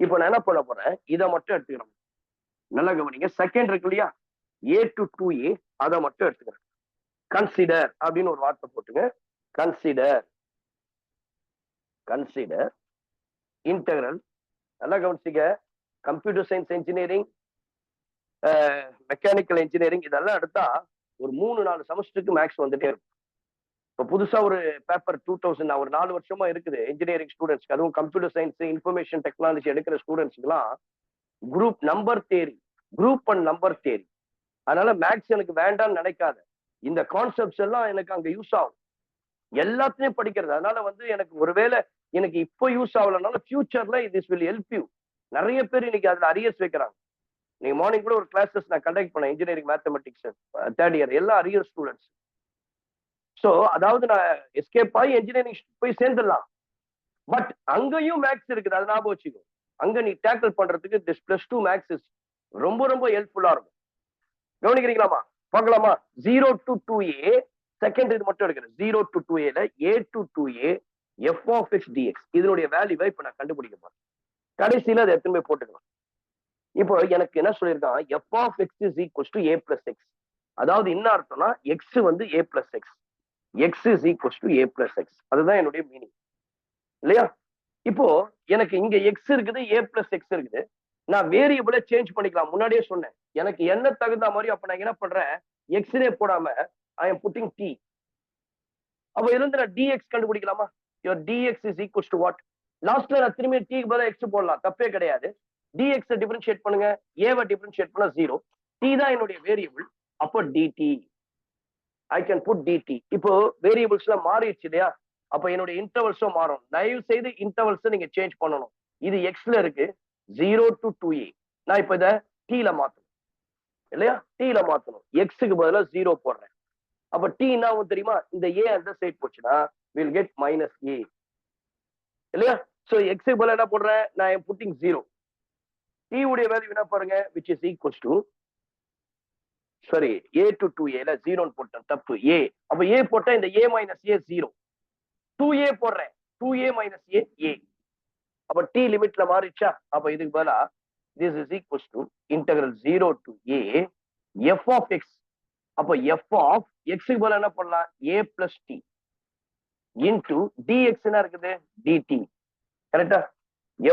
இப்போ நான் என்ன பண்ண போறேன்? இதை மட்டும் எடுத்துக்கிறேன். நல்லா கவனிங்க, செகண்ட் இருக்கு இல்லையா, a to 2a அதை மட்டும் எடுத்துக்கிறேன். கன்சிடர் அப்படின்னு ஒரு வார்த்தை போட்டுங்க. Consider integral. நல்லா கவனிச்சிங்க, computer science engineering, mechanical engineering இதெல்லாம் எடுத்தா ஒரு 3-4 செமஸ்டருக்கு மேக்ஸ் வந்துட்டே இருக்கும். இப்போ புதுசா ஒரு பேப்பர் 2000 ஒரு 4 வருஷமா இருக்குது இன்ஜினியரிங் ஸ்டூடெண்ட்ஸ்க்கு, அதுவும் கம்ப்யூட்டர் சயின்ஸ் இன்ஃபர்மேஷன் டெக்னாலஜி எடுக்கிற ஸ்டூடெண்ட்ஸ்க்குலாம் group number theory, group and number theory. அதனால மேக்ஸ் எனக்கு வேண்டாம்னு நினைக்காத, இந்த கான்செப்ட்ஸ் எல்லாம் எனக்கு அங்க யூஸ் ஆகும், எல்லாத்தையும் படிக்கிறது. அதனால வந்து எனக்கு ஒருவேளை எனக்கு இப்போ யூஸ் ஆகலனாலும் ஃபியூச்சர்ல திஸ் வில் ஹெல்ப் யூ. நிறைய பேர் இன்னைக்கு அதுல அரியர்ஸ் வைக்கிறாங்க. நீங்க மார்னிங் கூட ஒரு கிளாஸஸ் நான் கண்டக்ட் பண்ணேன், இன்ஜினியரிங் மேத்தமெட்டிக்ஸ் 3rd இயர் எல்லாம் அரியர் ஸ்டூடெண்ட்ஸ். ஸோ அதாவது நான் எஸ்கேப் ஆகி இன்ஜினியரிங் போய் சேர்ந்துடலாம், பட் அங்கேயும் மேக்ஸ் இருக்குது, அதை ஞாபகம் வச்சுக்கோ. அங்க நீ டேக்கிள் பண்றதுக்கு திஸ் +2 மேக்ஸ் இஸ் ரொம்ப ரொம்ப ஹெல்ப்ஃபுல்லா இருக்கும். கவனிக்கிறீங்களாமா? பார்க்கலாமா? 0 to 2a செகண்ட் இது மட்டும் எடுக்கிறேன். 0 to 2a a to 2a f of x dx இதனுடைய வேல்யூவை இப்ப நான் கண்டுபிடிக்க போறேன். கடைசியில அதை எடுத்துன்னு போய் போட்டுக்கலாம். இப்போ எனக்கு என்ன சொல்லியிருக்கான்? f of x is equals to a plus x. அதாவது என்ன அர்த்தம்னா x வந்து a plus x, x is equals to a plus x. அதுதான் என்னுடைய மீனிங் இல்லையா? இப்போ எனக்கு இங்க x இருக்குது, a plus x இருக்குது. நான் வேரியபிளை சேஞ்ச் பண்ணிக்கலாம். முன்னாடியே சொன்னேன், எனக்கு என்ன தகுந்த மாதிரி. அப்ப நான் என்ன பண்றேன்? எக்ஸ்னே போடாம ஐ எம் புட்டிங் t. அப்ப இருந்து நான் dx கண்டுபிடிக்கலாமா? your dx is equals to what? லாஸ்ட்ல நான் திரும்பி t க்கு பதிலா x போடலாம், தப்பே கிடையாது. dx டிஃபரன்ஷியேட் பண்ணுங்க, a வை டிஃபரன்ஷியேட் பண்ணா 0, t தான் என்னுடைய வேரியபிள். அப்போ dt I can put dt. இப்போ வேரியபிள்ஸ் எல்லாம் மாறிடுச்சு இல்லையா? அப்ப என்னுடைய இன்டர்வல்ஸும் மாறும். தயவு செய்து இன்டர்வல்ஸ் நீங்க சேஞ்ச் பண்ணணும். இது எக்ஸ்ல இருக்கு 0 to 2a. நான் இப்ப இதை t ல மாத்தணும் இல்லையா? t ல மாத்தணும். எக்ஸுக்கு பதிலா 0 போடுறேன். அப்ப t என்ன ஆகும் தெரியுமா? இந்த a அந்த சைட் போச்சுன்னா we'll get -a இல்லையா? சோ எக்ஸுக்கு பதிலா என்ன போடுறேன்? நான் புட்டிங் 0. t உடைய வேல்யூ என்ன பாருங்க, which is equals to sorry a to 2a ல 0 போட்டேன், தப்பு a. அப்ப a போட்டா இந்த a minus a 0. 2a போடுறேன், 2a minus a a. அப்ப t லிமிட்ல மாறிச்சா? அப்ப இதுக்கு பதிலா this is equals to integral 0 to a f of x. அப்ப f of x க்கு பதிலா என்ன பண்ணலாம்? a plus t into dx என்ன இருக்குது? dt. கரெக்டா?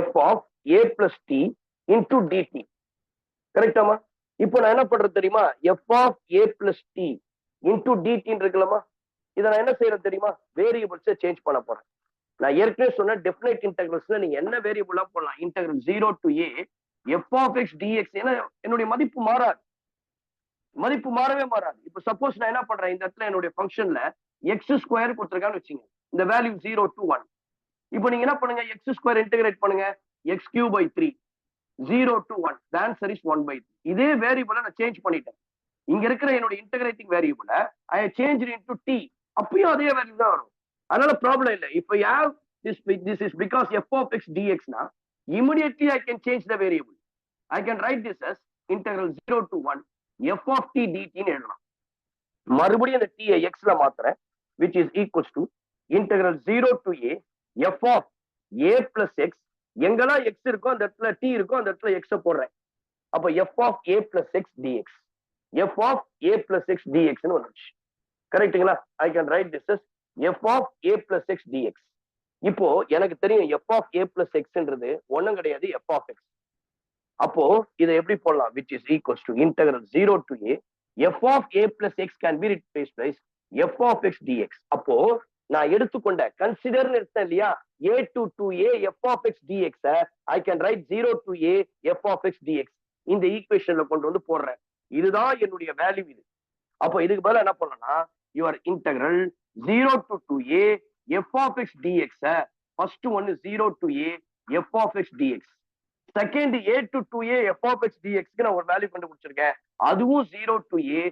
f of a plus t into dt. கரெக்டாமா? இப்போ நான் என்ன பண்றது தெரியுமா? f of a plus t into dt இருக்கலாமா? இதை நான் என்ன செய்யறது தெரியுமா? வேரியபிள்ஸை சேஞ்ச் பண்ண போறேன். நான் ஏற்கனவே சொன்ன டெஃபினைட் இன்டெகிரல்ஸ்ல நீங்க என்ன வேரியபிளா போடலாம். Integral 0 to a f of x dx. ஏன்னா என்னுடைய மதிப்பு மாறாது, மதிப்பு மாறவே மாறாது. இப்போ சப்போஸ் நான் என்ன பண்றேன், இந்த இடத்துல என்னுடைய ஃபங்க்ஷன்ல x ஸ்கொயர் கொடுத்துருக்கான்னு வச்சுங்க, இந்த வேல்யூ 0 to 1. இப்போ நீங்க என்ன பண்ணுங்க, x ஸ்கொயர் இன்டெகிரேட் பண்ணுங்க, x cube by 3 0 to 1. The answer is 1/3. இதே வேரியபிளை நான் சேஞ்ச் பண்ணிட்டேன். இங்க இருக்கிற என்னோட integrating வேரியபிளை I changed into t. அப்பயும் அதே வேல்யூ தான் வரும். அதனால ப்ராப்ளம் இல்லை. இப்போ you have this is because f of x dx னா immediately I can change the variable. I can write this as integral 0 to 1 f of t dt ன்னு எழுதலாம். மறுபடியும் அந்த t ஐ x ல மாத்துறேன், which is equals to integral 0 to a f of a plus x. எங்கெல்லாம் x இருக்கோ அந்த இடத்துல t இருக்கோ அந்த இடத்துல x போடுறேன். அப்ப f of a plus x dx, f of a plus x dx ன்னு வந்துச்சு. கரெக்ட்டுங்களா? I can write this as f of a plus x dx. இப்போ எனக்கு தெரியும் f of a plus xன்றது ஒண்ணும் கிடையாது, f of x. அப்போ இதை எப்படி போடலாம்? which is equals to integral 0 to a f of a plus x can be replaced by f of x dx. அப்போ நான் எடுத்துக்கொண்ட கன்சிடர்னு எடுத்தேன் இல்லையா, a to 2a f of x dx, I can write 0 to a f of x dx. இந்த ஈக்குவேஷன்ல கொண்டு வந்து போடுறேன். இதுதான் என்னுடைய வேல்யூ இது. அப்போ இதுக்கு பதிலா என்ன பண்ணணும்னா, your integral 0 to 2a f of x dx, first one is 0 to a f of x dx. Second a to 2a f of x dx க்கு நான் ஒரு வேல்யூ கண்டுபிடிச்சிருக்கேன், அதுவும் 0 to a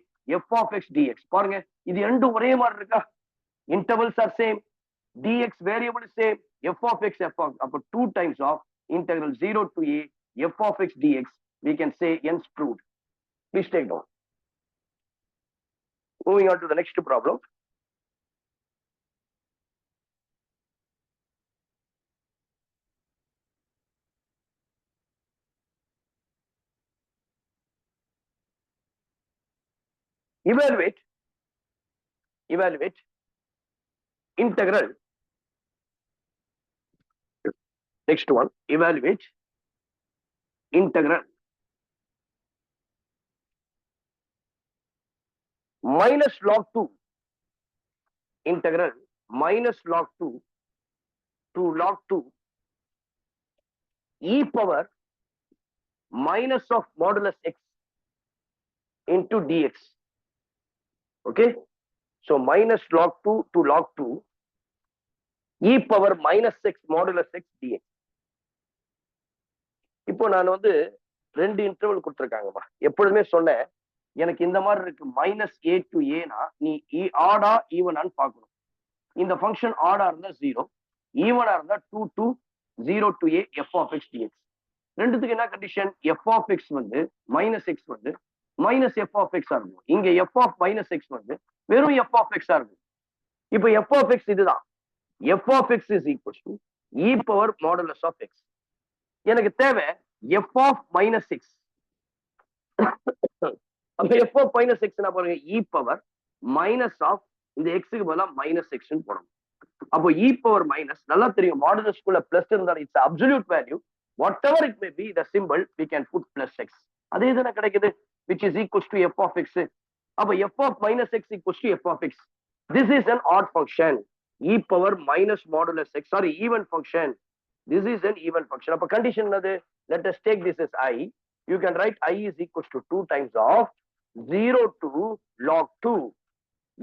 f of x dx. பாருங்க, இது ரெண்டும் ஒரே மாதிரி இருக்கா? Intervals R same, dx variable same, f of x f of, அப்ப 2 times of integral 0 to a f of x dx, we can say hence proved. Please take down. Moving on to the next problem. Evaluate integral, next one, evaluate integral minus log 2, integral minus log 2 to log 2 e power minus of modulus x into dx. Okay, so minus log 2 to log 2 e power minus x modulus x dx. இப்போ நான் வந்து ரெண்டு interval கொடுத்துருக்காங்கப்பா. எப்பொழுதுமே சொன்னேன், எனக்கு இந்த மாதிரி இருக்கு மைனஸ் a to a னா நீ ஆடா ஈவனான்னு பார்க்கணும். இந்த ஃபங்க்ஷன் ஆடா இருந்தா 0, ஈவனா இருந்தா 2 to 0 to a f of x dx. ரெண்டுத்துக்கு என்ன கண்டிஷன்? f of x வந்து மைனஸ் x வந்து மைனஸ் f of x ஆ இருக்கும். இங்க f of minus x வந்து வெறும் f of x ஆ இருக்கும். இப்போ f of x இதுதான், f of x is equals to e power modulus of x. எனக்கு தேவை f of minus x. அப்ப f of minus x என்ன பாருங்க, e power minus of இந்த x க்கு பதிலா minus x ன்னு போடணும். அப்போ e power minus, நல்லா தெரியும் மாடுலஸ் குள்ள பிளஸ் இருந்தாலும் it's absolute value, what ever it may be the simple we can put plus x. அதே தானே கிடைக்குது, which is equals to f of x. அப்ப f of minus x equals to f of x. This is an odd function, e power minus modulus x, sorry, even function. This is an even function. அப்ப condition என்னது? Let us take this as I. You can write I is equals to 2 times of 0 to log 2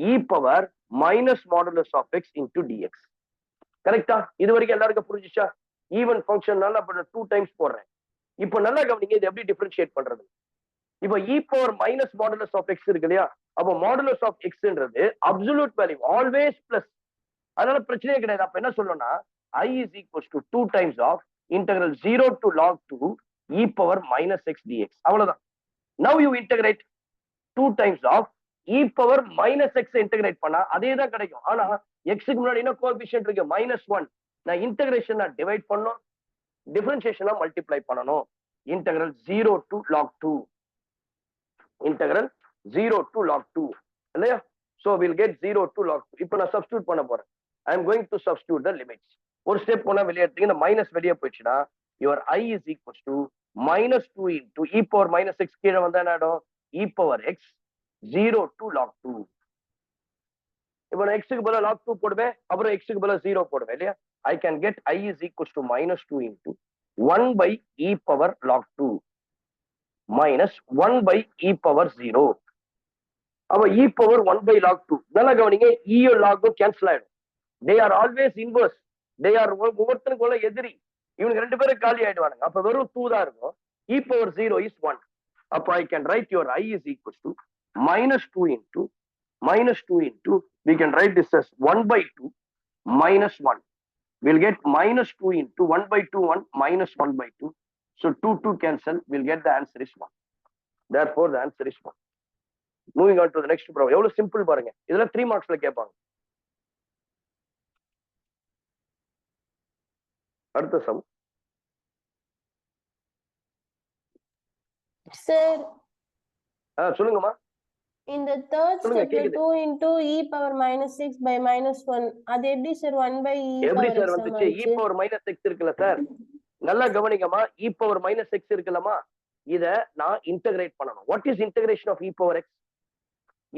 e power minus modulus of x into dx. கரெக்டா? இது வரைக்கும் எல்லாருக்கும் புரிஞ்சுச்சா? Even ஃபங்க்ஷன்னால அப்ப 2 times போடுறேன். இப்போ நல்லா கவனிங்க, இது எப்படி டிஃபரன்ஷியேட் பண்றது? இப்போ e power minus modulus of x இருக்கு இல்லையா, அப்போ modulus of xன்றது அப்சல்யூட் வேல்யூ, ஆல்வேஸ் பிளஸ். அதனால பிரச்சனையே கிடையாது. அப்ப என்ன சொல்லணும்னா I is equals to 2 times of integral 0 to log 2 e power minus x dx. அவ்வளவுதான். Now you integrate 2 times of e power minus x integrate பண்ணா அதே தான் கிடைக்கும். ஆனா x க்கு முன்னாடி என்ன கோஎஃபிஷியன்ட் இருக்கு? -1. நான் இன்டகிரேஷன் டிவைட் பண்ணனும், டிஃபரன்ஷியேஷனா மல்டிப்ளை பண்ணனும். integral 0 to log 2, integral 0 to log 2 இல்லையா? So we'll get 0 to log 2. இப்போ நான் சப்ஸ்டிட்யூட் பண்ண போறேன். I am going to substitute the limits. ஒரு ஸ்டெப் போனா வெளியே எடுத்தீங்க, இந்த மைனஸ் வெளியே போயிடுச்சுன்னா your I is equals to -2 into e power minus x, கீழே வந்தா என்ன ஆயிடும்? e power x 0 to log 2. இப்போ நான் x க்கு பதிலா log 2 போடுவேன், அப்புறம் x க்கு பதிலா 0 போடுவேன் இல்லையா? I can get I is equals to -2 into 1 by e power log 2 minus 1 by e power 0. அப்ப e power 1 by log 2. நல்லா கவனிங்க, e log கேன்சல் ஆயிடும். They are always inverse. They are ஒவ்வொருத்தருக்குள்ள எதிரி. இவனுக்கு ரெண்டு பேரும் காலி ஆயிடுவானுங்க. அப்ப வெறும் 2 தான் இருக்கும். e power 0 is 1. அப்ப I can write your I is equals to -2 into we can write this as 1 by 2 minus 1. We'll get -2 into 1 by 2 1 minus 1 by 2. So 2 cancel, we'll get the answer is 1. Therefore the answer is 1. Moving on to the next problem. எவ்வளவு simple பாருங்க. இதெல்லாம் 3 மார்க்ஸ்ல கேட்பாங்க. அடுத்த some.
Sir
சொல்லுங்கம்மா.
இந்த third
சொல்லுங்க,
stepல
கேக்குது.
2 into e power minus 6 by minus 1 அது எப்படி சார் 1 by e
எப்படி
power
சார்
x
வந்துச்சு? e power minus x இருக்குல்ல சார், நல்லா கவனிங்கம்மா. e power minus x இருக்குல்லம்மா, இத நான் இன்டகிரேட் பண்ணணும். What is integration of e power x?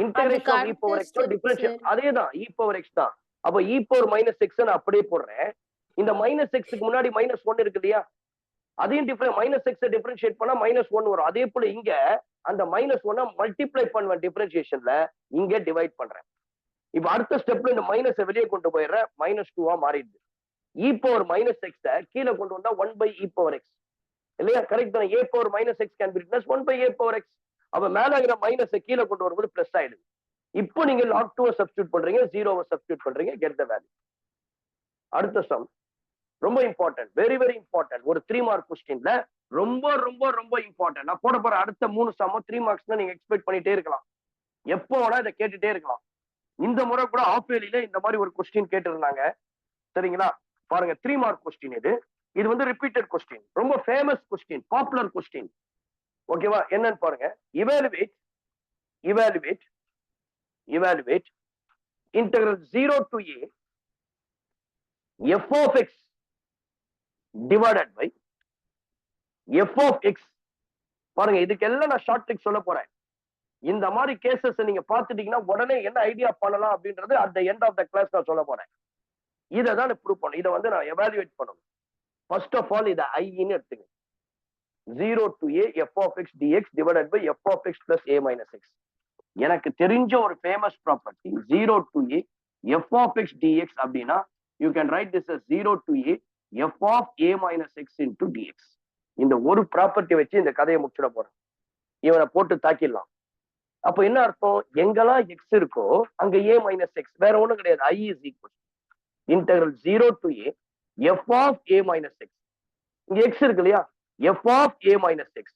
Integration of e power x differentiate, அதேதான் e power x தான். அப்ப e power minus x நான் அப்படியே போடுறேன். இந்த minus x க்கு முன்னாடி minus 1 இருக்கு இல்லையா, அதையும் minus x டிஃபரன்ஷியேட் பண்ணா minus 1 வரும். அதே போல இங்க அந்த minus 1 மல்டிப்ளை பண்ணுவேன் டிஃபரன்ஷியேஷன்ல, இங்க டிவைட் பண்றேன். இப்ப அடுத்த ஸ்டெப்ல இந்த மைனஸை வெளியே கொண்டு போயிடுறேன், -2 மாறிடுது. e power minus x கீழே கொண்டு வந்தா 1 by e power x இல்லையா, கரெக்ட் தானே? a power minus x can be written as 1 by a power x. அப்ப மேல இருக்கிற மைனஸை கீழே கொண்டு வரும்போது பிளஸ் ஆயிடுது. இப்போ நீங்க log 2 சப்ஸ்டிட்யூட் பண்றீங்க, 0 சப்ஸ்டிட்யூட் பண்றீங்க, கெட் த வேல்யூ. அடுத்த சம் ரொம்ப இம்பார்ட்டன்ட், வெரி வெரி இம்பார்ட்டன்ட். ஒரு 3 மார்க் கொஸ்டின்ல ரொம்ப ரொம்ப ரொம்ப இம்பார்ட்டன்ட். நான் போட போற அடுத்த 3 சமம் 3 மார்க்ஸ் தான் நீங்க எக்ஸ்பெக்ட் பண்ணிட்டே இருக்கலாம். எப்போ வேணா இதை கேட்டுட்டே இருக்கலாம். இந்த முறை கூட ஆஃப் இயர்லில இந்த மாதிரி ஒரு கொஸ்டின் கேட்டிருந்தாங்க. சரிங்களா, பாருங்க 3 மார்க் கொஸ்டின் இது. இது வந்து ரிப்பீட்டட் கொஸ்டின், ரொம்ப ஃபேமஸ் கொஸ்டின், பாப்புலர் கொஸ்டின். ஓகேவா, என்னன்னு பாருங்க. Evaluate evaluate evaluate integral 0 to a f of x divided by f of x. பாருங்க, இதுக்கெல்லாம் நான் ஷார்ட் ட்ரிக் சொல்ல போறேன். இந்த மாதிரி கேசஸ் நீங்க பாத்துட்டீங்கன்னா உடனே என்ன ஐடியா பண்ணலாம் அப்படின்றது at the end of the class நான் சொல்ல போறேன். இதை தான் ப்ரூவ் பண்ணணும். இதை வந்து நான் எவாலுவேட் பண்ணணும். ஃபர்ஸ்ட் ஆஃப் ஆல் இதை ஐன்னு எடுத்துங்க. 0 to a f of x dx divided by f of x plus a minus x. எனக்கு தெரிஞ்ச ஒரு famous property 0 to a f of x dx அப்படின்னா you can write this as 0 to a f of a minus x into dx. இந்த ஒரு property வச்சு இந்த கதையை முடிச்சிட போறேன். இவனை போட்டு தாக்கிடலாம். அப்ப என்ன அர்த்தம்? எங்கெல்லாம் எக்ஸ் இருக்கோ அங்க a minus x, வேற ஒண்ணும் கிடையாது. I is equal integral 0 to a f of a minus x. இங்க x இருக்கு இல்லையா, f of a minus x,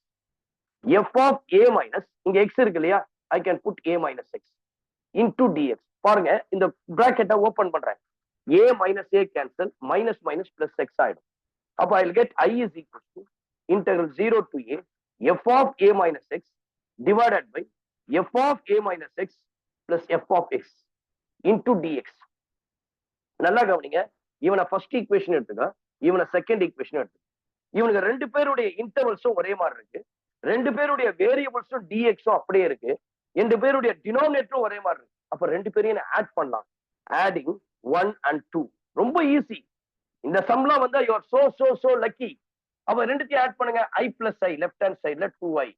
f of a minus இங்க x இருக்கு இல்லையா, I can put a minus x into dx. பாருங்க, இந்த பிராக்கெட்டை ஓபன் பண்றேன். a minus a cancel, minus minus plus x ஆயிடும். அப்ப I'll get I is equal to integral 0 to a f of a minus x divided by f of a minus x plus f of x into dx. நல்லா கவனிங்க. இவனை first equation எடுத்துக்க, இவனை second equation எடுத்துக்க. இவனுக்கு ரெண்டு பேருடைய இன்டர்வல்ஸும் ஒரே மாதிரி இருக்கு, ரெண்டு பேருடைய வேரியபிள்ஸும் டிஎக்ஸும் அப்படியே இருக்கு, ரெண்டு பேருடைய டினாமினேட்டரும் ஒரே மாதிரி இருக்கு. அப்ப ரெண்டு பேரையும் ஆட் பண்ணலாம். ஆடிங் 1 and 2 ரொம்ப ஈஸி. இந்த சம்லாம் வந்து you are so so so lucky. அப்ப ரெண்டுத்தையும் ஆட் பண்ணுங்க. i plus i left hand சைட்ல 2i.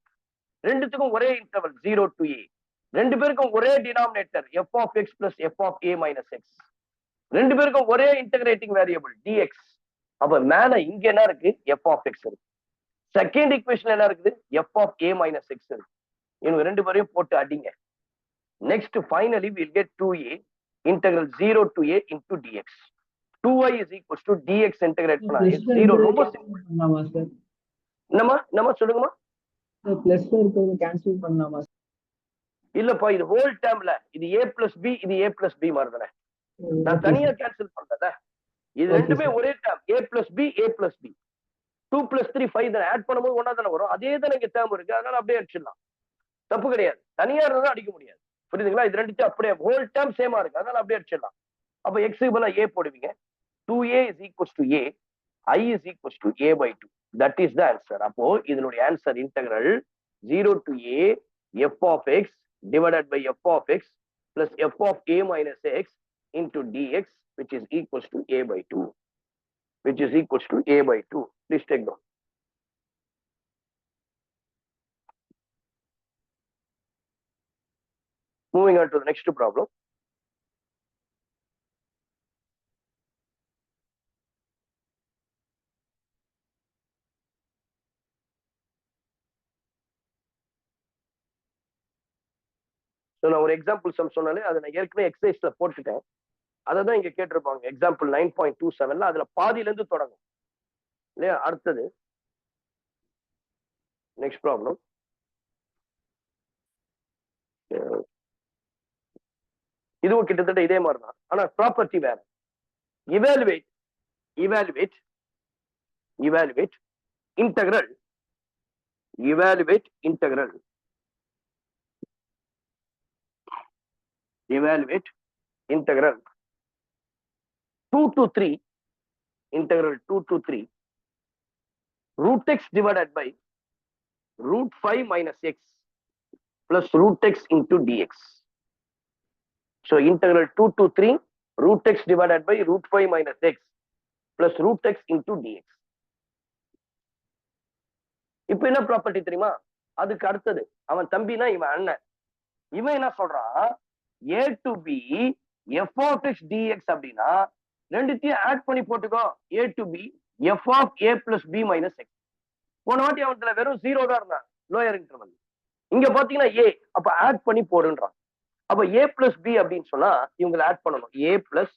ரெண்டுத்துக்கும் ஒரே இன்டர்வல் 0 to a. ரெண்டு பேருக்கும் ஒரே denominator f of x plus f of a minus x. ரெண்டு பேருக்கும் ஒரே இன்டகிரேட்டிங் வேரியபிள் dx. அப்ப மேல இங்க என்ன இருக்கு? f of x இருக்கு. செகண்ட் ஈக்குவேஷன் என்ன இருக்குது? f of a minus x இருக்கு. இவங்க ரெண்டு பேரையும் போட்டு அடிங்க. Next finally we'll get 2a integral 0 to a into dx. 2i is equals to dx integrate பண்ணா 0. ரொம்ப சிம்பிள். நம்ம சொல்லுங்கம்மா.
பிளஸ் இருக்கிறது கேன்சல் பண்ணலாமா?
இல்லப்பா, இது ஹோல் டேர்ம்ல இது a plus b, இது a plus b மாதிரி தானே. நான் தனியா கேன்சல் பண்றத. இது ரெண்டுமே ஒரே term, a plus b a plus b. 2 plus 3 5 தானே, ஆட் பண்ணும்போது ஒண்ணா தானே வரும். அதே தான் இங்க டேர்ம் இருக்கு, அதனால அப்படியே அடிச்சிடலாம். தப்பு கிடையாது. தனியா இருந்தா அடிக்க முடியாது. புரியுதுங்களா? இது ரெண்டுத்தையும் அப்படியே ஹோல் டேர்ம் சேமா இருக்கு, அதனால அப்படியே அடிச்சிடலாம். அப்ப x க்கு பதிலா a போடுவீங்க. 2a is equals to a, I is equals to a by 2. That is the answer. அப்போ இதனுடைய answer integral 0 to a f of x divided by f of x plus f of a minus x into dx, which is equals to a by 2. Which is equals to a by 2. Please take down. Moving on to the next problem. நான் ஒரு example some சொன்னாலே அதை நான் ஏற்கனவே எக்ஸசைஸ்ல போட்டுட்டேன். அதை தான் இங்க கேட்டிருப்பாங்க. எக்ஸாம்பிள் 9.27ல அதுல பாதியில இருந்து தொடங்கும் இல்லையா. அடுத்தது Next problem. இதுவும் கிட்டத்தட்ட இதே மாதிரி தான், ஆனா ப்ராப்பர்ட்டி வேற. evaluate evaluate evaluate integral evaluate integral evaluate integral 2 to 3 integral 2 to 3 root x divided by root 5 minus x plus root x into dx. So integral 2 to 3 root x divided by root 5 minus x plus root x into dx. இப்ப என்ன property தெரியுமா? அதுக்கு அடுத்தது அவன் தம்பினா இவன் அண்ணன். இவன் என்ன சொல்றான், a to b f of x dx அப்படின்னா ரெண்டுத்தையும் ஆட் பண்ணி போட்டுக்கோ. a to b f of a plus b minus x. போன வாட்டி அவன்ல வெறும் 0 தான் இருந்தான் லோயர் இன்டர்வல். இங்க பாத்தீங்கன்னா a, அப்ப ஆட் பண்ணி போடுன்றான். அப்ப a plus b அப்படின்னு சொன்னா இவங்களை ஆட் பண்ணணும். a plus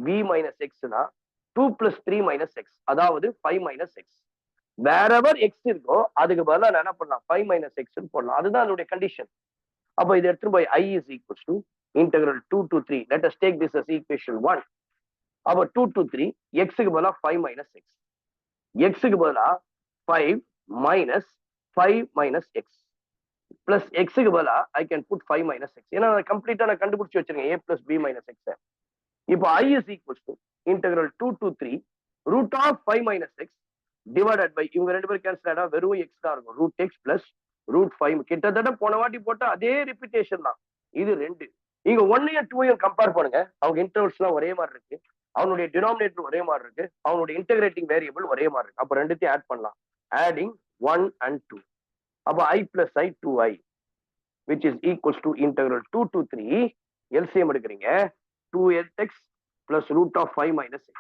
b minus xனா 2 plus 3 minus x, அதாவது 5 minus x. வேறவர் x இருக்கோ அதுக்கு பதிலா நான் என்ன பண்ணலாம், 5 minus x போடலாம். அதுதான் அதனுடைய கண்டிஷன். அப்ப இதை எடுத்து போய் I is equals to integral 2 to 3. Let us take this as equation 1. அப்ப 2 to 3 x க்கு பதிலா 5 minus x, x க்கு பதிலா 5 minus 5 minus x plus x க்கு பதிலா I can put 5 minus x. ஏன்னா நான் கம்ப்ளீட்டா நான் கண்டுபிடிச்சு வச்சிருக்கேன் a plus b minus x. இப்போ I is equals to integral 2 to 3 root of 5 minus x divided by, இவங்க ரெண்டு பேரும் கேன்சல் ஆனா வெறும் x தான் இருக்கும், root x plus root 5. கிட்டத்தட்ட போன வாட்டி போட்டா அதே ரிப்பீட்டேஷன் தான். இது ரெண்டு. இங்க 1 2 கம்பேர் பண்ணுங்க, அவங்க இன்டர்வல்ஸ் எல்லாம் ஒரே மாதிரி இருக்கு, அவனுடைய டினாமினேட்டர் ஒரே மாதிரி இருக்கு, அவனுடைய இன்டகிரேட்டிங் வேரியபிள் ஒரே மாதிரி இருக்கு. அப்ப ரெண்டுத்தையும் ஆட் பண்ணலாம். Adding 1 and 2. அப்ப I plus I 2i which is equals to integral 2 to 3 LCM எடுக்கிறீங்க 2x plus root of 5 minus x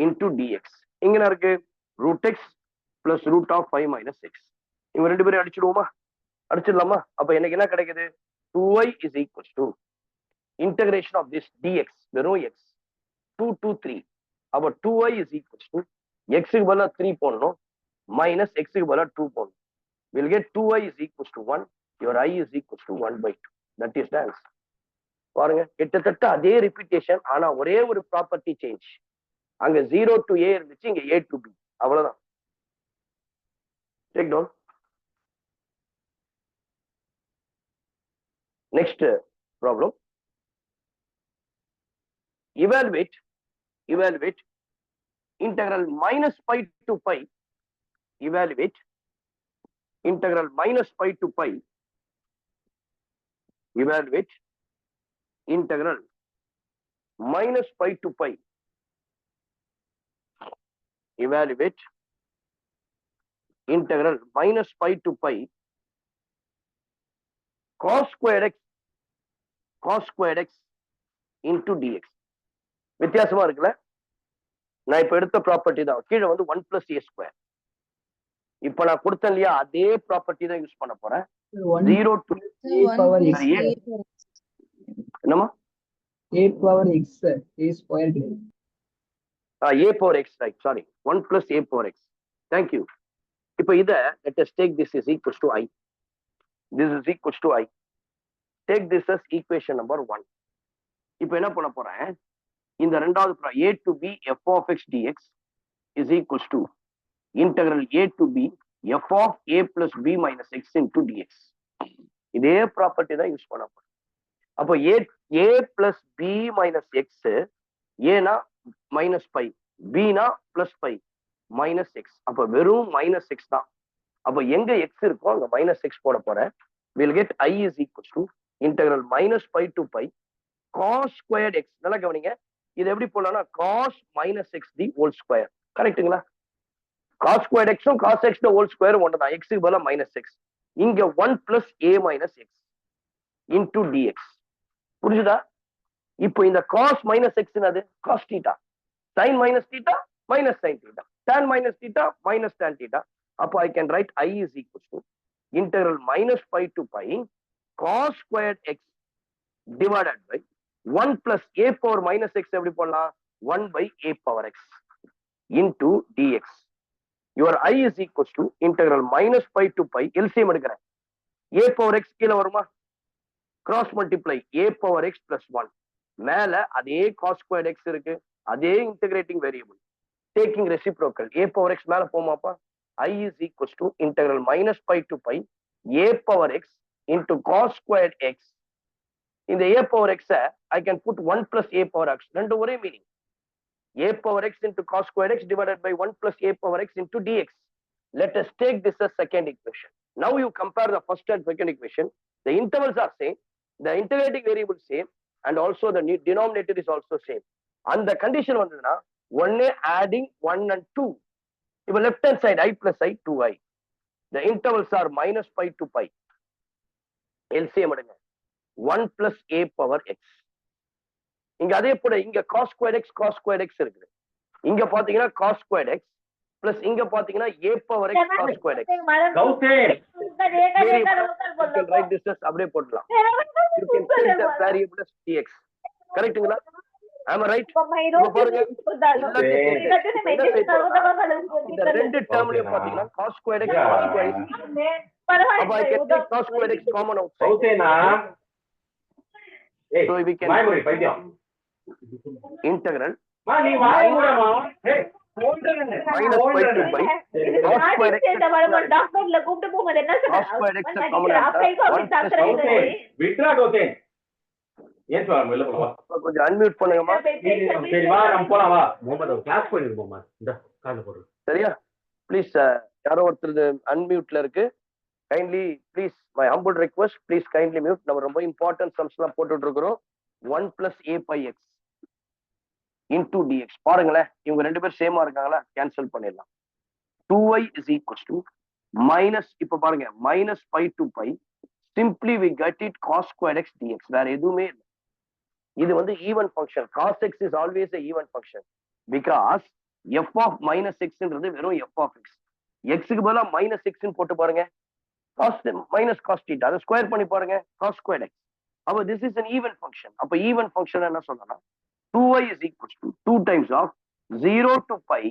into dx. இங்க என்ன இருக்கு, root x plus root of 5 minus x. இவங்க ரெண்டு பேரும் அடிச்சிடுவோமா, அடிச்சிடலாமா? அப்ப எனக்கு என்ன கிடைக்குது, 2i is equals to integration of this dx, வெறும் x 2 to 3. அப்ப 2i is equals to x க்கு பதிலா 3 போடணும் minus x க்கு பதிலா 2 போடணும். We'll get 2i is equals to 1. Your I is equals to 1/2. That is the answer. பாருங்க, கிட்டத்தட்ட அதே ரிப்பீட்டேஷன், ஆனா ஒரே ஒரு ப்ராப்பர்ட்டி சேஞ்ச். அங்க 0 to a இருந்துச்சு, இங்க a to b. அவ்வளவுதான். Take down. Next problem. Evaluate integral minus pi to pi. Evaluate integral minus pi to pi. Evaluate integral minus pi to pi. Evaluate integral minus pi to pi cos squared x into dx. வித்தியாசமா இருக்குல்ல? நான் இப்ப எடுத்த property தான், கீழே வந்து 1 plus a square. இப்ப நான் கொடுத்தேன் இல்லையா, அதே ப்ராப்பர்ட்டி தான் யூஸ் பண்ண போறேன். 0 to
a power x.
என்னமா
a power x a squared.
a power x, right, sorry, 1 plus a power x. Thank you. இப்ப இத let us take this is equals to I. This is equals to I. Take this as equation number 1. இப்ப என்ன பண்ண போறேன், இந்த ரெண்டாவது a to b f of x dx is equals to integral a to b f of a plus b minus x into dx. இதே property தான் use பண்ண போறேன். அப்போ a plus b minus x, ஏனா மைனஸ் பை, bனா plus pi minus x. அப்ப வெறும் minus X தான். அப்ப எங்க எக்ஸ் இருக்கோ அங்க மைனஸ் எக்ஸ் போட போறேன். We'll get I is equals to integral minus pi to pi cos squared x. நல்லா கவனிங்க, இது எப்படி போடலாம்னா cos minus x the whole square. கரெக்ட்டுங்களா? cos squared x um cos x the whole square ஒன்று தான். x க்கு பதிலா minus x. இங்க 1 plus a minus x into dx. புரிஞ்சுதா? இப்போ இந்த cos minus x என்னது? cos theta. sin minus theta minus sin theta. tan minus theta minus tan theta. அப்போ I can write I is equals to integral minus pi to pi cos squared x divided by 1 plus a power minus x எப்படி போடலாம்? 1 by a power x into dx. Your I is equals to integral minus pi to pi LCM எடுக்கிறேன். a power x கீழே வருமா, cross multiply a power x plus 1, மேல அதே cos squared x இருக்கு, அதே integrating variable, taking reciprocal a power x மேல போமாப்பா. I is equals to integral minus pi to pi a power x into cos squared x. இந்த a power x I can put 1 plus a power x, ரெண்டு ஒரே meaning. a power x into cos squared x divided by 1 plus a power x into dx. Let us take this as second equation. Now you compare the first and second equation. The intervals are same, the integrating variable same, and also the denominator is also same. And the condition vanduna one adding 1 and 2. If left hand side I plus I 2i. The intervals are minus pi to pi. LCM எடுங்க 1 plus a power x. இங்க அதே போல இங்க cos squared x இருக்குது. இங்க பாத்தீங்கன்னா cos squared x plus இங்க பாத்தீங்கன்னா a power x cos squared x. You can write this as அப்படியே போடலாம். You can take the variable as dx. கரெக்ட்டுங்களா? Am I right? இப்ப பாருங்க இந்த ரெண்டு டேர்ம்லயும் பாத்தீங்கன்னா cos squared x cos squared x. அப்ப I can take cos squared x common outside. So we can integral minus pi to pi cos squared x கொஞ்சம் unmute பண்ணுங்கம்மா. சரியா? Please யாரோ ஒருத்தர் அன்மியூட்ல இருக்கு. Kindly please my humble request, please kindly mute. நம்ம ரொம்ப important sums எல்லாம் போட்டுட்டு இருக்கிறோம். 1 plus a pi x into dx. பாருங்களேன், இவங்க ரெண்டு பேரும் சேமா இருக்காங்களா, கேன்சல் பண்ணிடலாம். 2y is equals to minus, இப்ப பாருங்க minus pi to pi, simply we get it cos squared x dx. வேற எதுவுமே இல்லை. இது வந்து even function. cos x is always a even function because f of minus x ன்றது வெறும் f of x. x க்கு பதிலா minus x ன்னு போட்டு பாருங்க, cos minus cos theta, அதை ஸ்கொயர் பண்ணி பாருங்க, cos squared x. அப்ப this is an even function. அப்ப even function என்ன சொல்லலாம், 2y is equals to 2 times of 0 to pi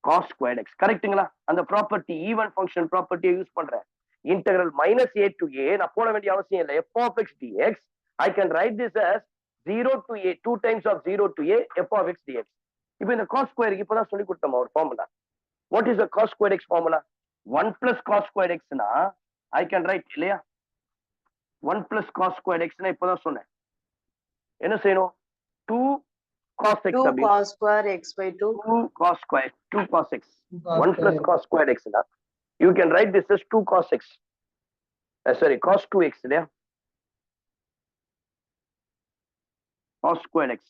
cos squared x. கரெக்ட்டுங்களா? அந்த ப்ராப்பர்ட்டி ஈவன் ஃபங்க்ஷன் ப்ராப்பர்ட்டியை யூஸ் பண்றேன். Integral minus a to a நான் போட வேண்டிய அவசியம் இல்லை. f of x dx I can write this as 0 to a 2 times of 0 to a f of x dx. இப்போ இந்த cos square இப்பதான் சொல்லி கொடுத்தோம் ஒரு formula. What is the cos squared x formula? 1 plus cos squared x னா I can write இல்லையா, 1 plus cos squared x னா இப்பதான் சொன்னேன். என்ன செய்யணும், 2 cos x
2 cos square x by 2
cos square 2 cos x. 1 plus cos squared x னா you can write this as 2 cos x. Sorry, cos 2x இல்லையா, cos squared x.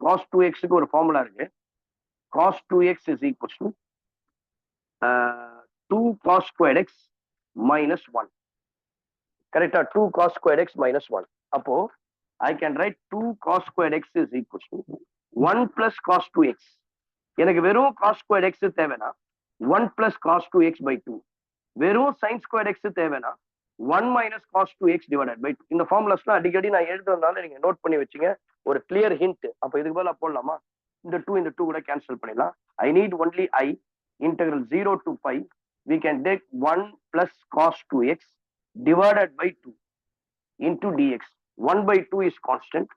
cos 2x க்கு ஒரு formula இருக்கு. cos 2x is equals to 2 cos squared x minus 1. கரெக்டா? 2 cos squared x minus 1. அப்போ I can write 2 cos squared x is equals to 1 plus cos 2x. எனக்கு வெறும் cos squared x தேவைன்னா 1 plus cos 2x by 2. வெறும் sin squared x தேவைன்னா 1 minus cos 2x divided by 2. இந்த ஃபார்முலாஸ்லாம் அடிக்கடி நான் எழுதுறதுனால நீங்க நோட் பண்ணி வச்சுங்க, ஒரு கிளியர் ஹிண்ட். அப்ப இதுக்கு பதிலா போடலாமா, இந்த 2 கூட கேன்சல் பண்ணிடலாம். I need only I. Integral 0 to pi we can take 1 plus cos 2x divided by 2 into dx. 1 by 2 is constant.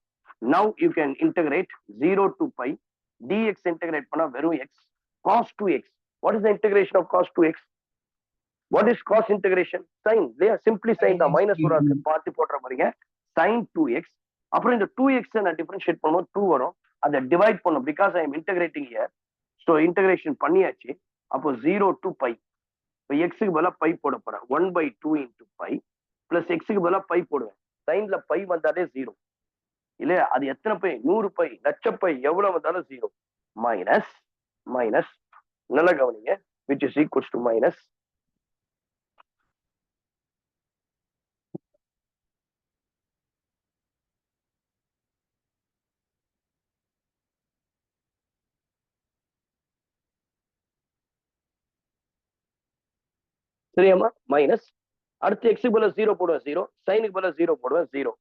Now you can integrate 0 to pi dx. integrate பண்ணா வெறும் x cos 2x. What is the integration of cos 2x? What is cos integration? Sin இல்லையா, simply sin தான். Minus ஒரு பார்த்து போடுற மாதிரிங்க, sin 2x. அப்புறம் இந்த 2x நான் டிஃபரன்ஷியேட் பண்ணும்போது 2 வரும், அதை டிவைட் பண்ணும். Because I am integrating here, so integration பண்ணியாச்சு. அப்போ 0 to pi. இப்போ எக்ஸுக்கு பதிலாக பை போட போறேன். 1 by 2 into pi பிளஸ் எக்ஸுக்கு பதிலாக பை போடுவேன். சைன்ல பை வந்தாலே 0 இல்லையா, அது எத்தனை பை, 100 பை, லட்ச பை, எவ்வளவு வந்தாலும் 0. மைனஸ் மைனஸ், நல்லா கவனிங்க, which is equals to minus சரியாமா, மைனஸ். அடுத்து எக்ஸுக்கு பதிலா 0 போடுவேன் 0, சைனுக்கு பதிலா 0 போடுவேன் 0.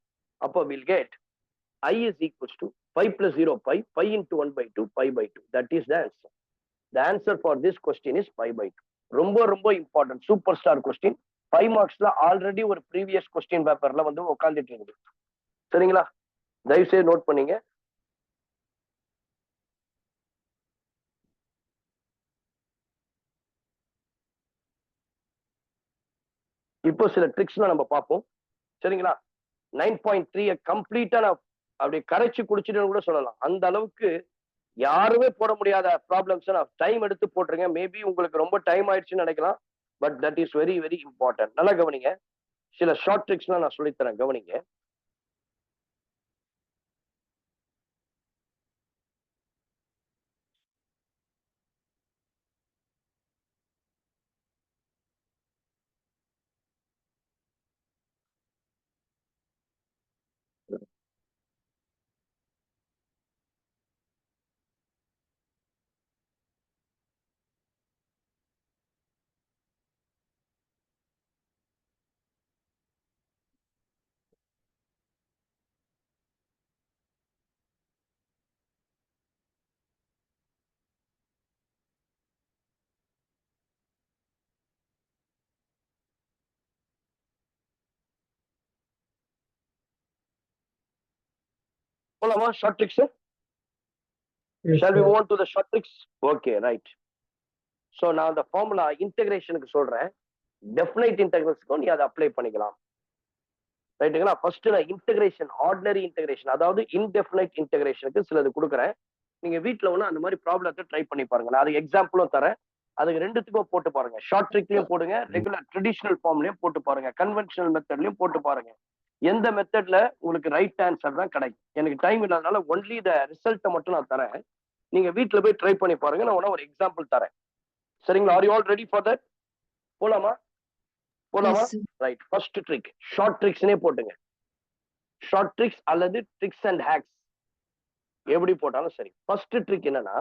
அப்போ will get I is equals to pi plus 0 pi into 1 by 2 pi by 2. That is the answer. the answer for this question is 5/2. ரொம்ப ரொம்ப இம்பார்ட்டன்ட், சூப்பர் ஸ்டார் கொஸ்டின். 5 மார்க்ஸ்ல ஆல்ரெடி ஒரு ப்ரீவியஸ் கொஸ்டின் பேப்பர்ல வந்து உட்காந்துட்டு இருக்குது. சரிங்களா? தயவு செய்து நோட் பண்ணீங்க. இப்போ சில ட்ரிக்ஸ்லாம் நம்ம பார்ப்போம். சரிங்களா? 9.3 கம்ப்ளீட்டா நான் அப்படியே கரைச்சு குடிச்சிட்டு கூட சொல்லலாம். அந்த அளவுக்கு யாருமே போட முடியாத ப்ராப்ளம்ஸ் நான் டைம் எடுத்து போட்டிருக்கேன். மேபி உங்களுக்கு ரொம்ப டைம் ஆயிடுச்சுன்னு நினைக்கலாம். But that is very very important. நல்லா கவனிங்க. சில ஷார்ட் ட்ரிக்ஸ்லாம் நான் சொல்லித்தரேன், கவனிங்க. போலாமா short tricks?
Yes,
Shall we
sir.
move on to the short tricks? Okay, right. So நான் அந்த ஃபார்முலா இன்டகிரேஷனுக்கு சொல்றேன். டெஃபினைட் இன்டகிரல்ஸ்க்கு நீ அதை அப்ளை பண்ணிக்கலாம். ரைட்டுங்களா? ஃபர்ஸ்ட் நான் இன்டகிரேஷன், ஆர்டினரி இன்டகிரேஷன், அதாவது இன்டெஃபினைட் இன்டகிரேஷனுக்கு சிலது கொடுக்குறேன். நீங்க வீட்டுல ஒன்று அந்த மாதிரி ப்ராப்ளத்தை ட்ரை பண்ணி பாருங்க. நான் அது எக்ஸாம்பிளும் தரேன். அதுக்கு ரெண்டுத்துக்கும் போட்டு பாருங்க. ஷார்ட் ட்ரிக்லயும் போடுங்க, ரெகுலர் ட்ரெடிஷனல் ஃபார்ம்லயும் போட்டு பாருங்க, கன்வென்ஷனல் மெத்தட்லயும் போட்டு பாருங்க. எந்த மெத்தட்ல உங்களுக்கு ரைட் ஆன்சர் தான் கிடைக்கும். எனக்கு டைம் இல்லாதனால ஒன்லி த ரிசல்ட்டை மட்டும் நான் தரேன். நீங்க வீட்டுல போய் ட்ரை பண்ணி பாருங்க. நான் ஒரு எக்ஸாம்பிள் தரேன். சரிங்களா? Are you all ready for that? போலாமா? போலாமா? ரைட். ஃபர்ஸ்ட் ட்ரிக் ஷார்ட் ட்ரிக்ஸ்னே போட்டுங்க. ஷார்ட் ட்ரிக்ஸ் அல்லது ட்ரிக்ஸ் அண்ட் ஹேக்ஸ் எப்படி போட்டாலும் சரி. ஃபர்ஸ்ட் ட்ரிக் என்னன்னா,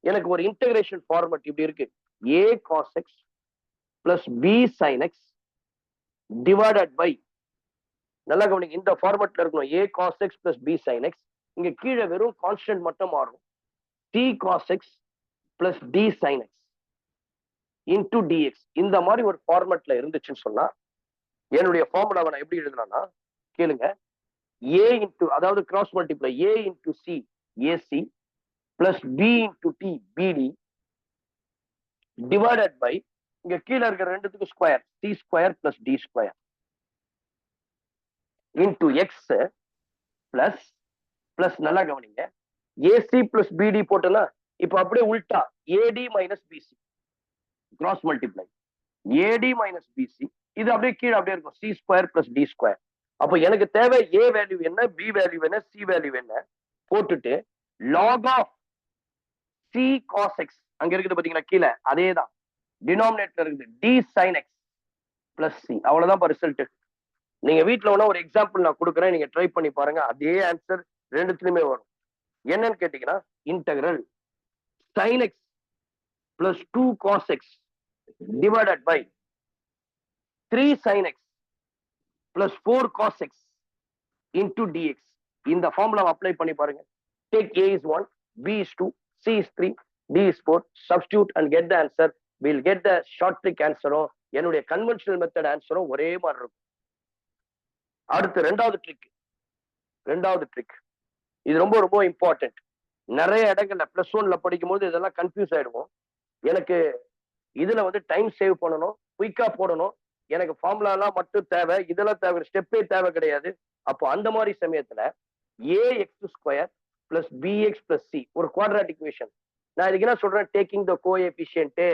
எனக்கு ஒரு இன்டகிரேஷன் ஃபார்மட் இப்படி இருக்கு. a cos x plus b sin x divided by, நல்லா கவனிங்க, இந்த ஃபார்மட்ல இருக்கணும். a cos x plus b sin x. இங்க கீழே வெறும் கான்ஸ்டன்ட் மட்டும் மாறும். t cos x plus d sin x into dx. இந்த மாதிரி ஒரு ஃபார்மட்ல இருந்துச்சுன்னு சொன்னா என்னுடைய ஃபார்முலாவை நான் எப்படி எழுதுனா கேளுங்க. a இன்டு, அதாவது cross multiply, a into c ac plus b into t bd divided by, இங்க கீழே இருக்கிற ரெண்டுத்துக்கு square, c square plus d square into x plus plus, நல்லா கவனிங்க, ஏசி பிளஸ் பிடி போட்டோம்னா இப்ப அப்படியே உல்டா AD minus BC cross multiply, AD minus BC, இது அப்படியே கீழே அப்படியே இருக்கும், C square plus D square. அப்போ எனக்கு தேவை ஏ வேல்யூ என்ன, பி வேல்யூ என்ன, சி வேல்யூ என்ன போட்டுட்டு log of c cos x அங்க இருக்குது பாத்தீங்களா கீழே, அதே தான் டினாமினேட்டர் இருக்குது, d sine x plus c. அவ்வளவுதான் ரிசல்ட். நீங்க வீட்டுல வேணா ஒரு எக்ஸாம்பிள் நான் கொடுக்குறேன், நீங்க ட்ரை பண்ணி பாருங்க. அதே ஆன்சர் ரெண்டுத்துலயுமே வரும். என்னன்னு கேட்டீங்கன்னா, integral sin x plus 2 cos x divided by 3 sin x plus 4 cos x into dx. இந்த ஃபார்முலா அப்ளை பண்ணி பாருங்க. Take a is 1, b is 2, c is 3, d is 4. Substitute and get the answer. We'll get the short trick answer. என்னுடைய conventional method ஆன்சரும் ஒரே மாதிரி இருக்கும். அடுத்து ரெண்டாவது ட்ரிக், இது ரொம்ப ரொம்ப இம்பார்ட்டன்ட். நிறைய இடங்கள்ல பிளஸ் ஒன்ல படிக்கும் போது இதெல்லாம் கன்ஃபியூஸ் ஆயிடுவோம். எனக்கு இதுல வந்து டைம் சேவ் பண்ணணும், குயிக்கா போடணும், எனக்கு ஃபார்முலா எல்லாம் மட்டும் தேவை, இதெல்லாம் தேவை, ஸ்டெப்பே தேவை கிடையாது. அப்போ அந்த மாதிரி சமயத்துல ax square plus bx plus c ஒரு குவாட்ராட்டிக் ஈக்குவேஷன். நான் இதுக்கு என்ன சொல்றேன், டேக்கிங் த கோஎஃபிஷியன்ட்,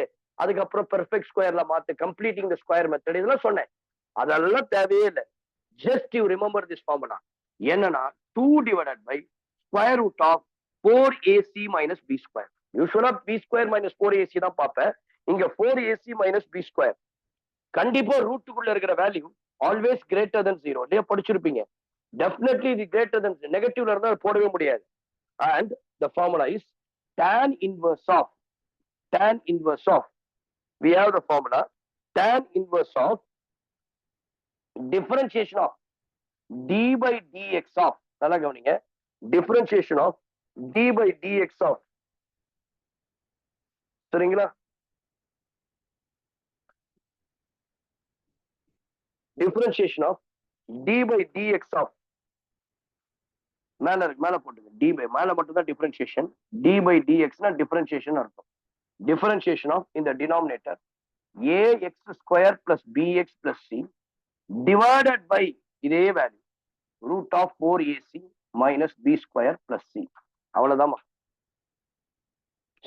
அதுக்கப்புறம் பெர்ஃபெக்ட் ஸ்கொயர்ல மாத்து, கம்ப்ளீட்டிங் த ஸ்கொயர் மெத்தட், இதெல்லாம் சொன்னேன். அதெல்லாம் தேவையே இல்லை. Just you remember this formula. என்னன்னா 2 divided by square root of 4ac minus b square. யூஸ்வலா b square minus 4ac தான் பார்ப்பேன். இங்க 4ac minus b square. கண்டிப்பா ரூட்டுக்குள்ள இருக்கிற வேல்யூ ஆல்வேஸ் கிரேட்டர் than 0. இல்லையா, படிச்சிருப்பீங்க. டெஃபினெட்லி இது கிரேட்டர் than நெகட்டிவ்ல இருந்தா போடவே முடியாது. And the formula is tan inverse of we have the formula tan inverse of differentiation of d by dx of, நல்லா கவனிங்க, differentiation of d by dx of சரிங்களா? Differentiation of d by dx of மேல இருக்கு, மேல போட்டுங்க. D by மேல மட்டும் தான் டிஃபரன்சியேஷன். டி பை டிஎக்ஸ்னா டிஃபரன்சியேஷன் அர்த்தம். டிஃபரன்சியேஷன் ஆஃப் இந்த denominator ax square plus bx plus c divided by இதே value root of 4ac minus b square plus c. அவ்வளவுதாமா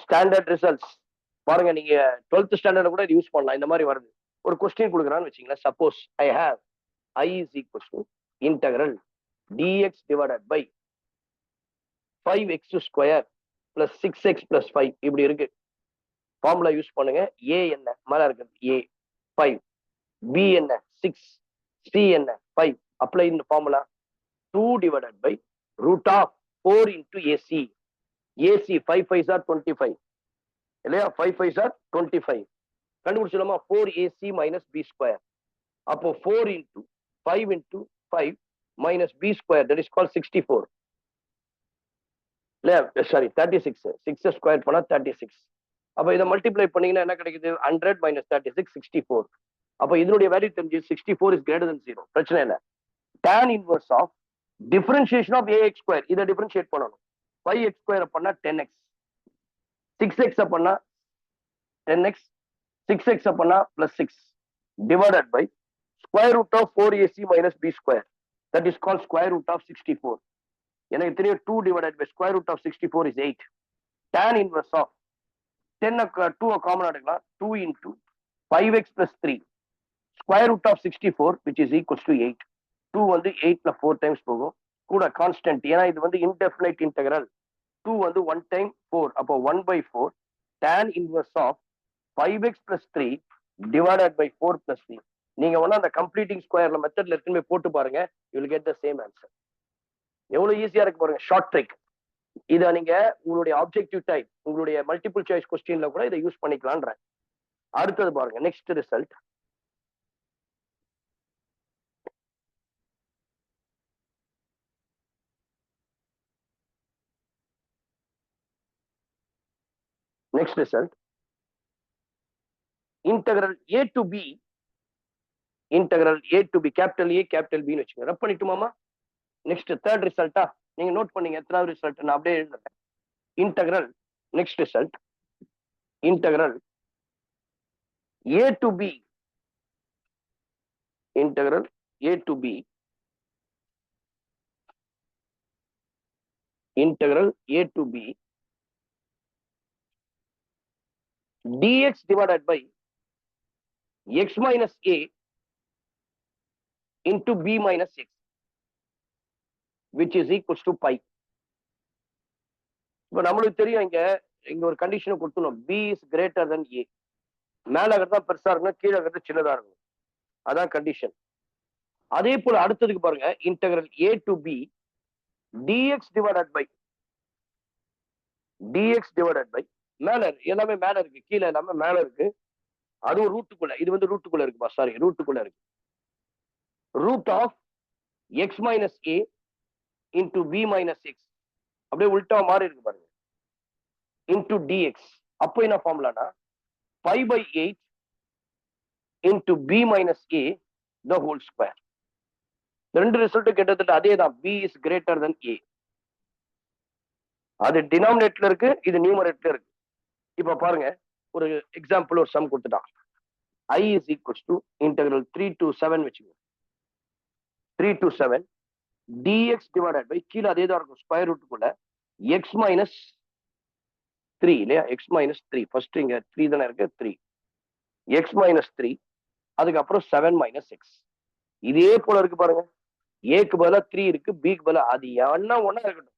ஸ்டாண்டர்ட் ரிசல்ட்ஸ். பாருங்க, நீங்க 12th ஸ்டாண்டர்ட்ல கூட இது யூஸ் பண்ணலாம். இந்த மாதிரி வருது. ஒரு கொஸ்டின் கொடுக்குறான்னு வச்சுங்களேன். Suppose I have I is equals to integral dx divided by 5x square plus 6x plus 5 இப்படி இருக்கு. ஃபார்முலா யூஸ் பண்ணுங்க. a என்ன மேல இருக்குது a 5, b என்ன 6, c என்ன 5. அப்ளை இந்த formula 2 divided by root of 4 into ac. ac 5 5s are 25 இல்லையா? 5 5s are 25. கண்டுபிடிச்சலாமா? 4ac minus b square. அப்போ 4 into 5 into 5 minus b square, that is called 64. Sorry, 36. 6 square பண்ணா 36. அப்ப இதை மல்டிப்ளை பண்ணீங்கன்னா என்ன கிடைக்குது? 100 minus 36 64. அப்ப இதனுடைய வேல்யூ தெரிஞ்சு 64 is greater than 0. பிரச்சனை இல்லை. tan inverse of differentiation of ax square, இதை டிஃபரன்ஷியேட் பண்ணணும். 5x square பண்ணா 10x, 6x பண்ணா 10x, 6x பண்ணா plus 6 divided by square root of 4ac minus b square, that is called square root of 64. எனக்கு தெரியும் 2 divided by square root of 64 is 8. tan inverse of 10 2 common எடுக்கலாம். 2 into 5x plus 3 square root of 64 which is equals to 8. 2 வந்து 8ல 4 times போகும். கூட constant, ஏன்னா இது வந்து indefinite integral. 2 வந்து 1 time 4, அப்போ 1/4 tan inverse of 5x plus 3 divided by 4 plus 3. நீங்க ஒண்ணு அந்த கம்ப்ளீட்டிங் ஸ்கொயர்ல மெத்தட்ல இருக்குமே போட்டு பாருங்க, you will get the same answer. எவ்வளவு ஈஸியா இருக்கு பாருங்க, ஷார்ட் ட்ரிக். இதை நீங்க உங்களுடைய ஆப்ஜெக்டிவ் டைப், உங்களுடைய மல்டிபிள் சாய்ஸ் கொஸ்டின்ல கூட இதை யூஸ் பண்ணிக்கலான்ற. அடுத்தது பாருங்க, next result. Next result integral a to b, integral a to b, capital A capital B ன்னு வச்சுங்க. ரப் பண்ணிட்டுமாமா? நெக்ஸ்ட் தேர்ட் ரிசல்ட்டா நீங்க நோட் பண்ணீங்க. எத்தனாவது ரிசல்ட் நான் அப்படியே எழுதுறேன். Integral next result integral a to b, integral a to b, integral a to b dx divided by x minus a into b minus x, which is equals to pi. இப்போ நம்மளுக்கு தெரியும், இங்க ஒரு condition கொடுத்துணும். b is greater than a. மேல இருக்கிறதா பெருசா இருக்கணும், கீழே இருக்கிறது சின்னதா இருக்கணும். அதான் கண்டிஷன். அதே போல அடுத்ததுக்கு பாருங்க, integral a to b dx divided by மேல எல்லாமே மேல இருக்கு, கீழே எல்லாமே மேல இருக்கு. அதுவும் ரூட்டுக்குள்ள, இது வந்து ரூட்டுக்குள்ள இருக்குப்பா, சாரி ரூட்டுக்குள்ள இருக்கு. Root of x minus a into b minus x, அப்படியே உல்டா மாறி இருக்கு பாருங்க, இன்டு டிஎக்ஸ். அப்போ என்ன ஃபார்முலானா 5/8 into b minus a the whole square. ரெண்டு ரிசல்ட் கிட்டத்தட்ட அதே தான். B is greater than a. அது டினாமினேட்டர்ல இருக்கு, இது நியூமரேட்டர்ல இருக்கு. இப்ப பாருங்க, ஒரு எக்ஸாம்பிள், ஒரு சம் கொடுத்துட்டான். I is equals to integral 3 to 7 வச்சுக்கோ. 3 to 7 dx divided by, கீழே அதே தான் இருக்கும் ஸ்கொயர் ரூட்டுக்குள்ள, x minus 3 இல்லையா? x minus 3, ஃபர்ஸ்ட் இங்க 3 தானே இருக்கு, 3 x minus 3, அதுக்கப்புறம் 7 minus x. இதே போல இருக்கு பாருங்க. ஏக்கு பதிலா 3 இருக்கு, பிக்கு பதிலா, அது என்ன ஒண்ணா இருக்கட்டும்,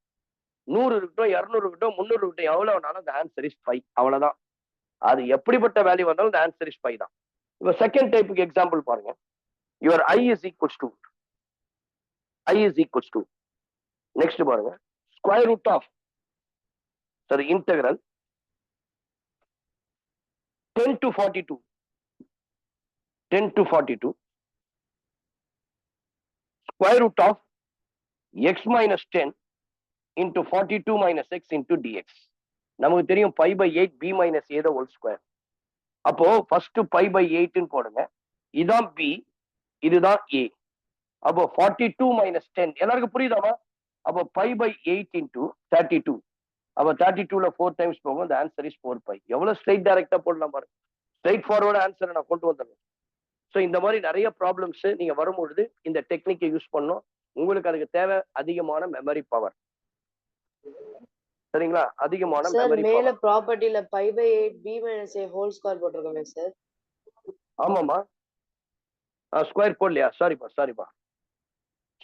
100 இருக்கட்டும், 200 இருக்கட்டும், 300 இருக்கட்டும், எவ்வளவு வேணாலும் the answer is 5. அவ்வளவுதான். அது எப்படிப்பட்ட வேல்யூ வந்தாலும் the answer is 5 தான். இப்ப செகண்ட் டைப்புக்கு எக்ஸாம்பிள் பாருங்க. Your i is equals to next பாருங்க, square root of, sorry integral 10 to 42 square root of x minus 10 into 42 minus x into dx. நமக்கு தெரியும் pi by 8 b minus a the whole square. அப்போ first pi by 8ன்னு போடுங்க. இதான் B, இதுதான் ஏ. அப்போ 42 minus 10 எல்லாருக்கும் புரியுதாமா? அப்போ பை பை 8 இன்டூ 32. அப்போ 32ல 4 டைம்ஸ் போகும். the answer is 4 pi. எவ்வளவு ஸ்ட்ரைட் டைரக்டா போடலாம் பாருங்க. ஸ்ட்ரைட் ஃபார்வர்ட் ஆன்சரை நான் கொண்டு வந்துடுறேன். ஸோ இந்த மாதிரி நிறைய ப்ராப்ளம்ஸ் நீங்க வரும்பொழுது இந்த டெக்னிக்கை யூஸ் பண்ணணும். உங்களுக்கு அதுக்கு தேவை அதிகமான மெமரி பவர். சரிங்களா? அதிகமான
சார்
மெமரி
மேல
பவர்.
ப்ராப்பர்ட்டில pi by 8 b minus a whole square போட்டிருக்கோமே சார்.
ஆமாமா, ஸ்கொயர் போடலையா? சாரிப்பா.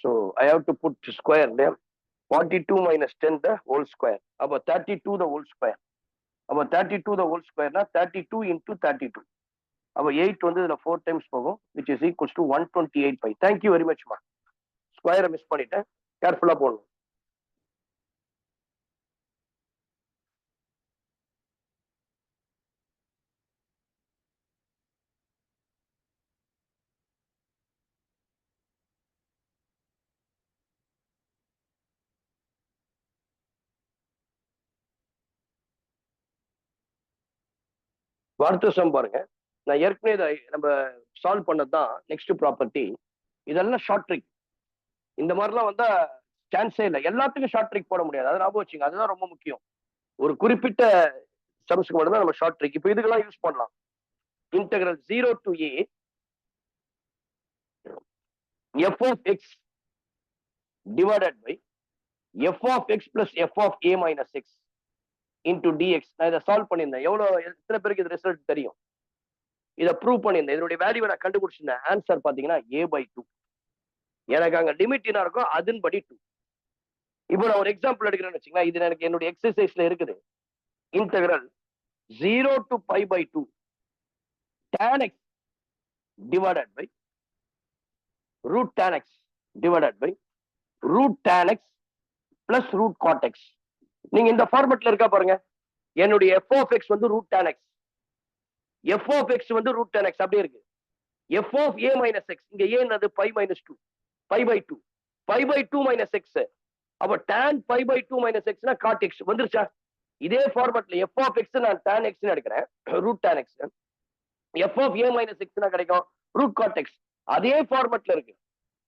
So I have to put square name. 42 minus 10 the whole square. அப்போ 32 the whole square. அப்போ 32 the whole square னா 32 into 32. அப்போ 8 வந்து இதுல 4 டைம்ஸ் போகும், which is equals to 128 pi. Thank you very much மா. ஸ்கொயரை மிஸ் பண்ணிட்டேன், கேர்ஃபுல்லா போடணும். அடுத்த சம் பாருங்க. நான் ஏற்கனவே நம்ம சால்வ் பண்ணதுதான் நெக்ஸ்ட் ப்ராப்பர்ட்டி. இதெல்லாம் ஷார்ட் ட்ரிக். இந்த மாதிரிலாம் வந்தா சான்ஸே இல்லை. எல்லாத்துக்கும் ஷார்ட் ட்ரிக் போட முடியாது, அதை ஞாபகம் வச்சுங்க. அதுதான் ரொம்ப முக்கியம். ஒரு குறிப்பிட்ட சம்ஸ்க்கு மட்டும் தான் நம்ம ஷார்ட் ட்ரிக். இப்போ இதுக்கெல்லாம் யூஸ் பண்ணலாம். Integral 0 to a f of x divided by f of x plus f of a minus x into dx. நான் இதை சால்வ் பண்ணியிருந்தேன். எத்தனை பேருக்கு இது ரிசல்ட் தெரியும்? இதை ப்ரூவ் பண்ணியிருந்தேன். இதனுடைய வேல்யூவை நான் கண்டுபிடிச்சிருந்தேன். ஆன்சர் பாத்தீங்கன்னா a/2. எனக்கு அங்க லிமிட் என்ன இருக்கும் அதன்படி 2. இப்போ நான் ஒரு எக்ஸாம்பிள் எடுக்கிறேன்னு வச்சுங்களேன். இது எனக்கு என்னுடைய எக்ஸசைஸ்ல இருக்குது. Integral 0 to π/2 tan x divided by root tan x divided by root tan x plus root cot x. நீங்க இந்த ஃபார்மட்ல இருக்கா பாருங்க. என்னுடைய f of x வந்து root tan x, f of x வந்து root tan x அப்படியே இருக்கு. f of a minus x, இங்க a என்னது π minus 2, π/2, π/2 minus x. அப்ப tan π/2 minus x னா cot x வந்துருச்சா? இதே ஃபார்மட்ல f of x நான் tan x ன்னு எடுக்கிறேன், root tan x. f of a minus x னா கிடைக்கும் root cot x. அதே ஃபார்மட்ல இருக்கு.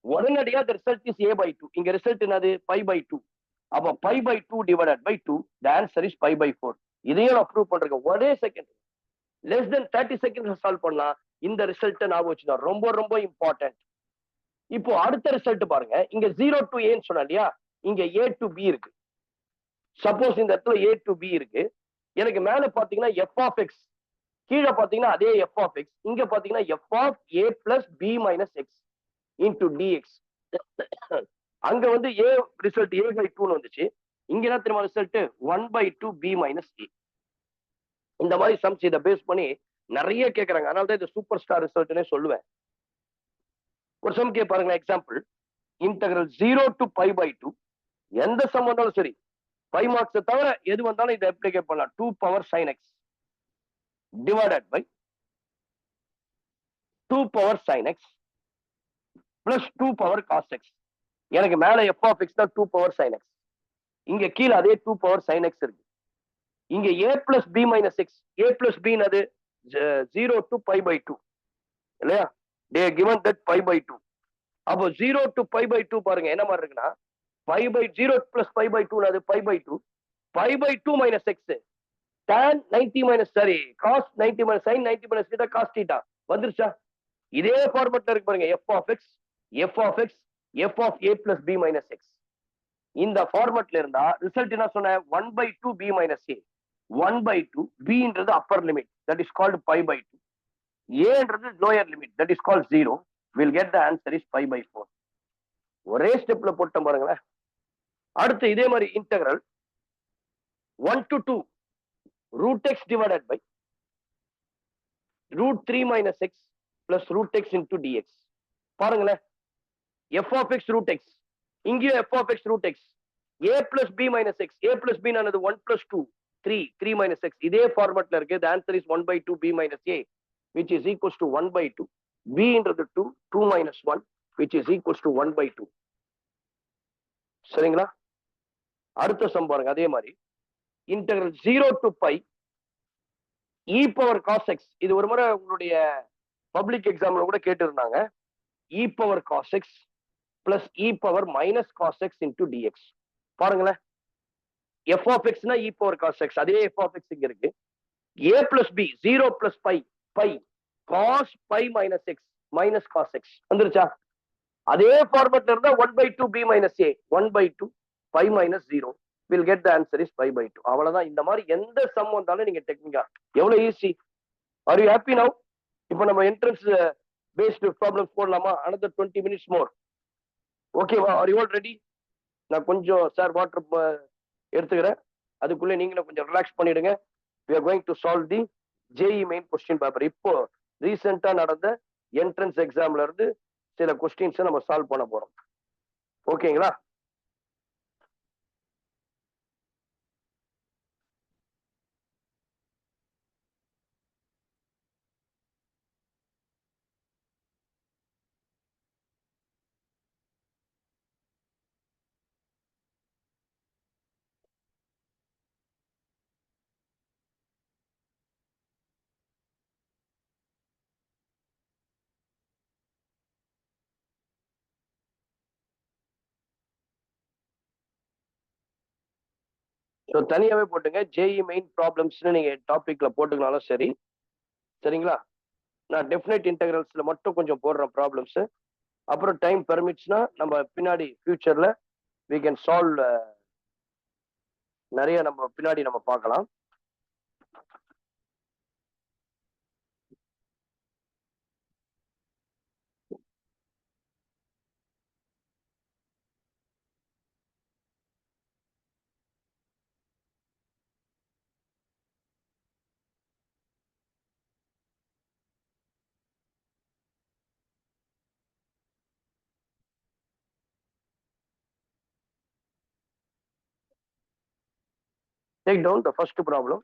உடனடியா the result is a/2. இங்க ரிசல்ட் என்னது π/2. அப்ப π/2 divided by 2, the answer is π/4. இதையும் நான் ப்ரூவ் பண்றேன். ஒரே second, less than 30 seconds solve பண்ணலாம். இந்த ரிசல்ட் ஞாபகம் வச்சுதான், ரொம்ப ரொம்ப இம்பார்ட்டன்ட். இப்போ அடுத்த ரிசல்ட் பாருங்க. இங்க 0 to a சொன்னா இல்லையா, இங்க a to b இருக்கு. சப்போஸ் இந்த இடத்துல a to b இருக்கு. எனக்கு மேல பாத்தீங்கன்னா f of x, கீழே பாத்தீங்கன்னா அதே f of x, இங்க பாத்தீங்கன்னா f of a plus b minus x into dx. அங்க வந்து a ரிசல்ட் a/2 வந்துச்சு. இங்க என்ன தெரியுமா ரிசல்ட் 1/2 b minus a. இந்த மாதிரி சம்ஸ் இதை பேஸ் பண்ணி நிறைய கேட்கறாங்க. அதனால தான் இது சூப்பர் ஸ்டார் ரிசல்ட்னே சொல்லுவேன். ஒரு சம் பாருங்க. Example, integral 0 to π/2. எந்த சம் வந்தாலும் சரி, 5 மார்க்ஸ் தவிர எது வந்தாலும் இதை அப்ளிகேட் பண்ணலாம். 2 power sin x divided by 2 power sin x plus 2 power cos x. எனக்கு மேல f of x தான் 2 power sin x, இங்க கீழே அதே 2 power sin x இருக்கு. இங்க a plus b minus x, a plus b அது 0 to π/2 இல்லையா? they given that π/2. அப்போ 0 to π/2 பாருங்க என்ன மாதிரி இருக்குன்னா, 0 plus π/2 அது π/2, π/2 minus x tan 90 minus cos 90 minus sin 90 minus theta cos theta வந்துருச்சா? இதே ஃபார்மட்ல இருக்கு பாருங்க. f of x, f of x, f of a plus b minus x. இந்த ஃபார்மட்ல இருந்தா ரிசல்ட் என்ன சொன்ன? 1/2 b minus a. 1/2 b ன்றது upper limit, that is called π/2. a ன்றது lower limit, that is called 0. we'll get the answer is π/4. ஒரே ஸ்டெப்ல போட்டோம் பாருங்களேன். அடுத்து இதே மாதிரி integral 1 to 2 root x divided by root 3 minus x plus root x into dx. பாருங்களேன், f of x root x, இங்கேயும் f of x root x, a plus b minus x, a plus b நானது 1 plus 2 3 minus x. இதே ஃபார்மட்ல இருக்கு. the answer is 1/2 b minus a, which is equals to 1/2. b ன்றது 2 minus 1, which is equals to 1/2. சரிங்களா? அடுத்த some பாருங்க. அதே மாதிரி integral 0 to pi e power cos x. இது ஒரு முறை உங்களுடைய பப்ளிக் எக்ஸாம்ல கூட கேட்டிருந்தாங்க. e power cos x plus e power minus cos x into dx. பாருங்களேன், f of x னா e பவர் cos x, அதே f of x இங்க இருக்கு. a plus b 0 plus pi pi cos pi minus x minus cos x வந்துருச்சா? அதே ஃபார்மட்ல இருந்தா 1/2 b minus a 1/2 pi minus 0 will get the answer is pi by 2. அவ்வளவுதான். இந்த மாதிரி எந்த சம் வந்தாலும் நீங்க டெக்னிக்கா எவ்வளவு easy. Are you happy now? இப்போ நம்ம என்ட்ரன்ஸ் பேஸ்டு ப்ராப்ளம்ஸ் போடலாமா? another 20 minutes more. ஓகேவா? Are you all ready? நான் கொஞ்சம் சார் வாட்டர் எடுத்துக்கிறேன், அதுக்குள்ளே நீங்களும் கொஞ்சம் ரிலாக்ஸ் பண்ணிடுங்க. we are going to solve the JEE main question paper. இப்போ ரீசெண்டா நடந்த என்ட்ரன்ஸ் எக்ஸாம்ல இருந்து சில கொஸ்டின்ஸ் நம்ம சால்வ் பண்ண போறோம். ஓகேங்களா? ஸோ தனியாவே போட்டுங்க, JEE மெயின் ப்ராப்ளம்ஸ்னு நீங்க டாபிக்ல போட்டுக்கினாலும் சரி. சரிங்களா? நான் டெஃபினைட் இன்டெகிரல்ஸ்ல மட்டும் கொஞ்சம் போடுறேன் ப்ராப்ளம்ஸ். அப்புறம் டைம் பெர்மிட்ஸ்னா நம்ம பின்னாடி ஃபியூச்சர்ல we can solve நிறைய நம்ம பின்னாடி நம்ம பார்க்கலாம். Take down the first problem.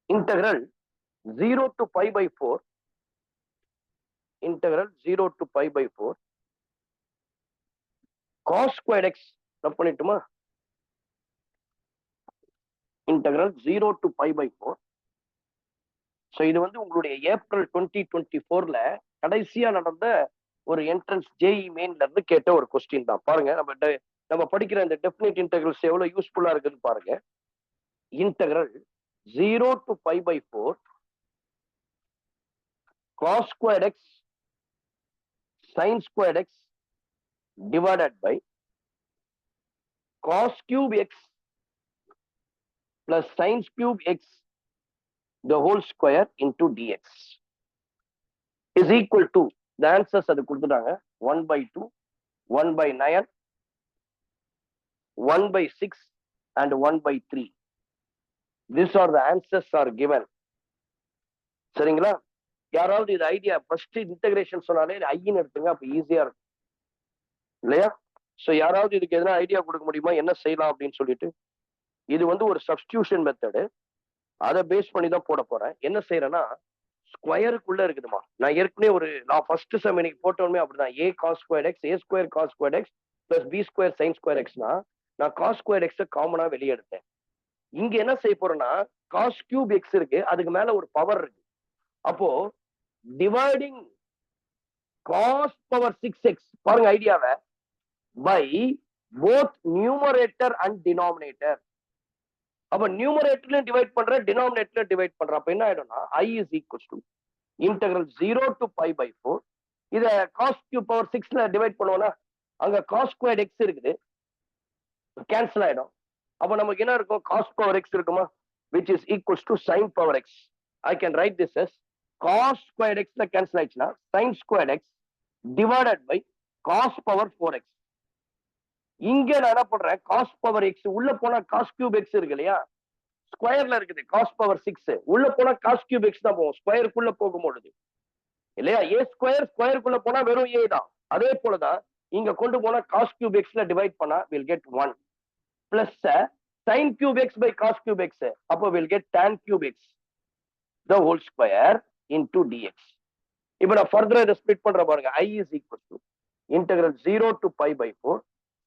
Integral 0 to pi by 4. Integral 0 to pi by 4 cos squared x. Rub பண்ணிட்டுமா? Integral 0 to pi by 4. So இது வந்து உங்களுடைய ஏப்ரல் 2024ல கடைசியா நடந்த ஒரு என்ட்ரன்ஸ் JEE மெயின்ல இருந்து கேட்ட ஒரு கொஸ்டின் தான். பாருங்க, நம்ம படிக்கிற இந்த டெஃபினைட் இன்டெகிரல்ஸ் எவ்வளவு யூஸ்ஃபுல்லா இருக்குன்னு பாருங்க. Integral 0 to pi by 4 cos squared x sin squared x divided by cos cube x plus sin cube x the whole square into dx is equal to, the answers அது கொடுத்துட்டாங்க, 1/2 1/9 1/6 and 1/3. these are the answers are given. சரிங்களா? யாராவது இது idea first integration சொன்னாலே ஐன்னு எடுத்துங்க, அப்ப ஈஸியா இருக்கும் இல்லையா? ஸோ யாராவது இதுக்கு எதனா ஐடியா கொடுக்க முடியுமா என்ன செய்யலாம் அப்படின்னு சொல்லிட்டு? இது வந்து ஒரு சப்ஸ்டியூஷன் மெத்தடு, அதை பேஸ் பண்ணி தான் போட போறேன். என்ன செய்யறேன்னா, ஸ்கொயருக்குள்ள இருக்குதுமா. நான் ஏற்கனவே நான் ஃபர்ஸ்ட் செம் இன்னைக்கு போட்டோமே அப்படிதான். a cos squared x a square cos squared x plus b square sin square xனா நான் cos squared x காமனா வெளியே எடுத்தேன். இங்க என்ன செய்ய போறேன்னா, cos cube x இருக்கு, அதுக்கு மேல ஒரு பவர் இருக்கு. அப்போ டிவைடிங் cos power 6x, பாருங்க ஐடியாவை, by both numerator and denominator. அப்ப நியூமரேட்டர்ல டிவைட் பண்ற, டினாமினேட்டர்ல டிவைட் பண்ற. அப்ப என்ன ஆயிடும்னா i is equals to integral 0 to pi by 4. இத cos cube power 6ல டிவைட் பண்ணுவோம்னா அங்க cos squared x இருக்குது, கேன்சல் ஆயிடும். அப்ப நமக்கு என்ன இருக்கும்? cos power x இருக்குமா, which is equals to sin power x. I can write this as cos squared x ல கேன்சல் ஆயிடுச்சுன்னா sin squared x divided by cos power 4x. இங்க நான் என்ன பண்றேன், cos power x உள்ள போனா cos cube x இருக்கு இல்லையா? ஸ்கொயர்ல இருக்குது காஸ் பவர் 6 உள்ள போனா காஸ் கியூப் எக்ஸ் தான் போகும் ஸ்கொயருக்குள்ள போகும்பொழுது இல்லையா ஏ ஸ்கொயர் ஸ்கொயருக்குள்ள போனா வெறும் ஏ தான் அதே போலதான் இங்க கொண்டு போனா காஸ் கியூப் எக்ஸ்ல டிவைட் பண்ணா will get 1 plus sin cube x by cos cube x அப்போ will get tan cube x the whole square into dx இப்போ நான் ஃபர்தரா இதை ஸ்ப்ளிட் பண்ற பாருங்க I is equal to integral 0 to pi by 4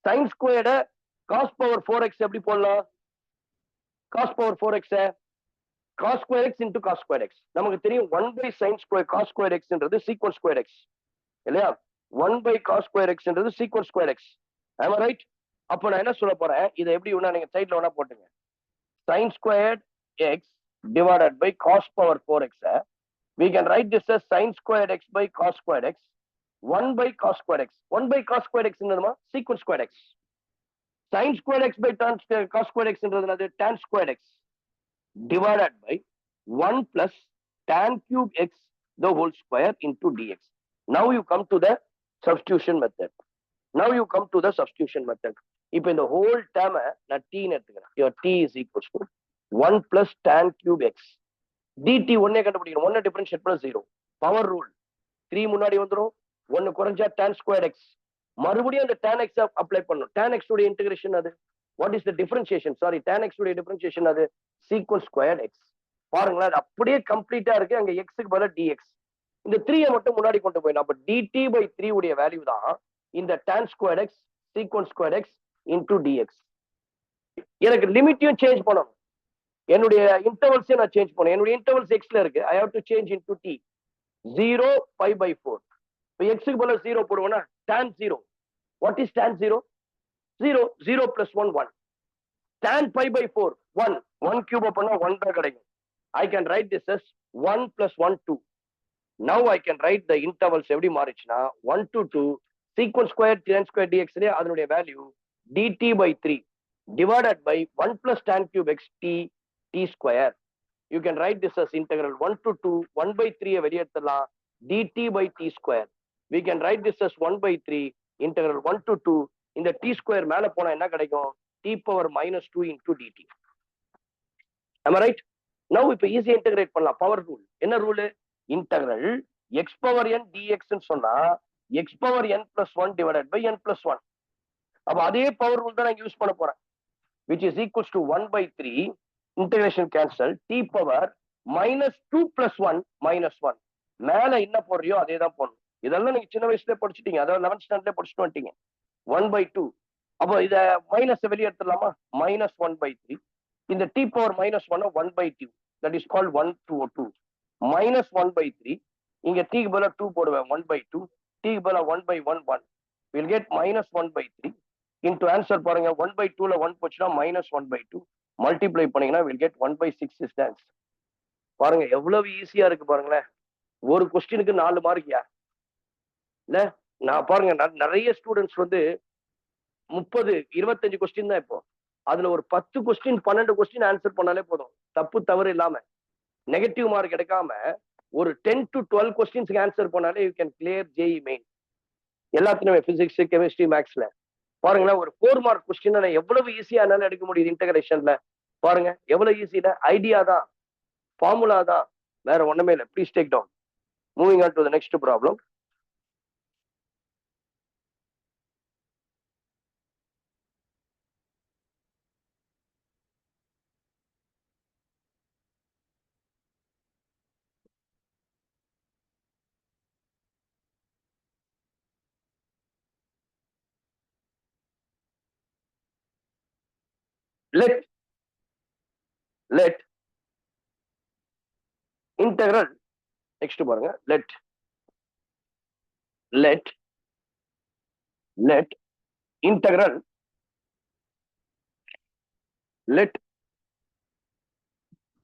sin squared cos power 4x எப்படி போடலாம் cos power 4x cos square x into cos square x நமக்கு தெரியும் 1 by sin square cos square x ன்றது secant square x இல்லையா 1 by cos square x ன்றது secant square x am I right அப்போ நான் என்ன சொல்ல போறேன் இதை எப்படி வேணா நீங்க சைட்ல வேணா போட்டுங்க sin squared x divided by cos power 4x we can write this as sin squared x by cos squared x 1 by cos squared x 1 by cos squared x என்னதுமா secant squared x sin squared x by tan cos squared x என்றது tan squared x divided by 1 plus tan cube x the whole square into dx now you come to the substitution method now you come to the substitution method இப்போ இந்த whole term நான் t ன்னு எடுத்துக்கிறேன் your t is equals to 1 plus tan cube x dt ஒன்னே கண்டுபிடிக்கணும் ஒன்னை differentiate பண்ண 0 power rule 3 முன்னாடி வந்துரும் 1 குறைஞ்சா tan squared x மறுபடியும் அந்த tan x அப்ளை பண்ணணும் tan x உடைய இன்டகிரேஷன் அது what is the differentiation sorry tan x உடைய டிஃபரன்ஷியேஷன் அது secant squared x பாருங்களேன் அது அப்படியே கம்ப்ளீட்டா இருக்கு அங்க x க்கு பதிலா dx இந்த 3 மட்டும் முன்னாடி கொண்டு போயிடும் அப்ப dt by 3 உடைய வேல்யூ தான் இந்த tan squared x secant squared x into dx எனக்கு லிமிட்டையும் சேஞ்ச் பண்ணணும் என்னுடைய இன்டர்வல்ஸையும் நான் சேஞ்ச் பண்ணணும் என்னுடைய இன்டர்வல்ஸ் எக்ஸ்ல இருக்கு ஐ have to change into t 0 pi by 4 இப்போ x க்கு பதிலா 0 போடுவோம்னா tan 0 what is tan 0 0 0 plus 1 1 tan pi by 4 1 1 cube பண்ணா 1 தான் கிடைக்கும் I can write this as 1 plus 1 2 now I can write the intervals எப்படி மாறிச்சுனா 1 to 2 secant square tan square dx ல அதனுடைய value dt by 3 divided by 1 plus tan cube x t square you can write this as integral 1 to 2 1 by 3 வெளிய எடுத்துடலாம் dt by t square we can write this as 1 by 3 integral 1 to 2 இந்த t square மேல போனா என்ன கிடைக்கும் t power minus 2 into dt am I right now இப்போ ஈஸியா integrate பண்ணலாம் பவர் ரூல் என்ன rule integral x power n dx ன்னு சொன்னா x power n plus 1 divided by n plus 1 அப்ப அதே பவர் ரூல் தான் நான் யூஸ் பண்ண போறேன் which is equals to 1 by 3 integration cancel t power minus 2 plus 1 minus 1 மேல என்ன போடுறியோ அதே தான் போடணும் இதெல்லாம் நீங்க சின்ன வயசுல படிச்சுட்டீங்க அதாவது 11th ஸ்டாண்டர்ட்ல படிச்சுட்டு வந்துட்டீங்க 1 by 2 அப்போ இத மைனஸ் வெளியே எடுத்துடலாமா minus 1 by 3 இந்த t power minus 1 1 by 2 that is called 1 to 2 minus 1 by 3 இங்க t க்கு பதிலா 2 போடுவேன் 1 by 2 t க்கு பதிலா 1 by 1 1 we'll get minus 1 by 3 into answer பாருங்க 1 by 2 ல 1 போச்சுனா minus 1 by 2 multiply பண்ணீங்கன்னா we'll get 1 by 6 is the answer பாருங்க எவ்வளவு ஈஸியா இருக்கு பாருங்களேன் ஒரு क्वेश्चनக்கு 4 மார்க்யா இல்ல நான் பாருங்க நிறைய ஸ்டூடண்ட்ஸ் வந்து 30 25 क्वेश्चन தான் இப்போ அதுல ஒரு 10 क्वेश्चन 12 क्वेश्चन ஆன்சர் பண்ணாலே போதும் தப்பு தவறு இல்லாம நெகட்டிவ் மார்க் எடுக்காம ஒரு 10 to 12 क्वेश्चंसக்கு ஆன்சர் பண்ணாலே you can clear JEE main எல்லாத்துலயுமே பிசிக்ஸ் கெமிஸ்ட்ரி மேக்ஸ்ல பாருங்களேன் ஒரு 4 மார்க் क्वेश्चन எவ்வளவு ஈஸியா என்னால எடுக்க முடியுது இன்டகிரேஷன்ல பாருங்க எவ்வளவு ஈஸியா ஐடியா தான் ஃபார்முலா தான் வேற ஒண்ணுமே இல்லை please take down moving on to the next problem let integral next பாருங்க let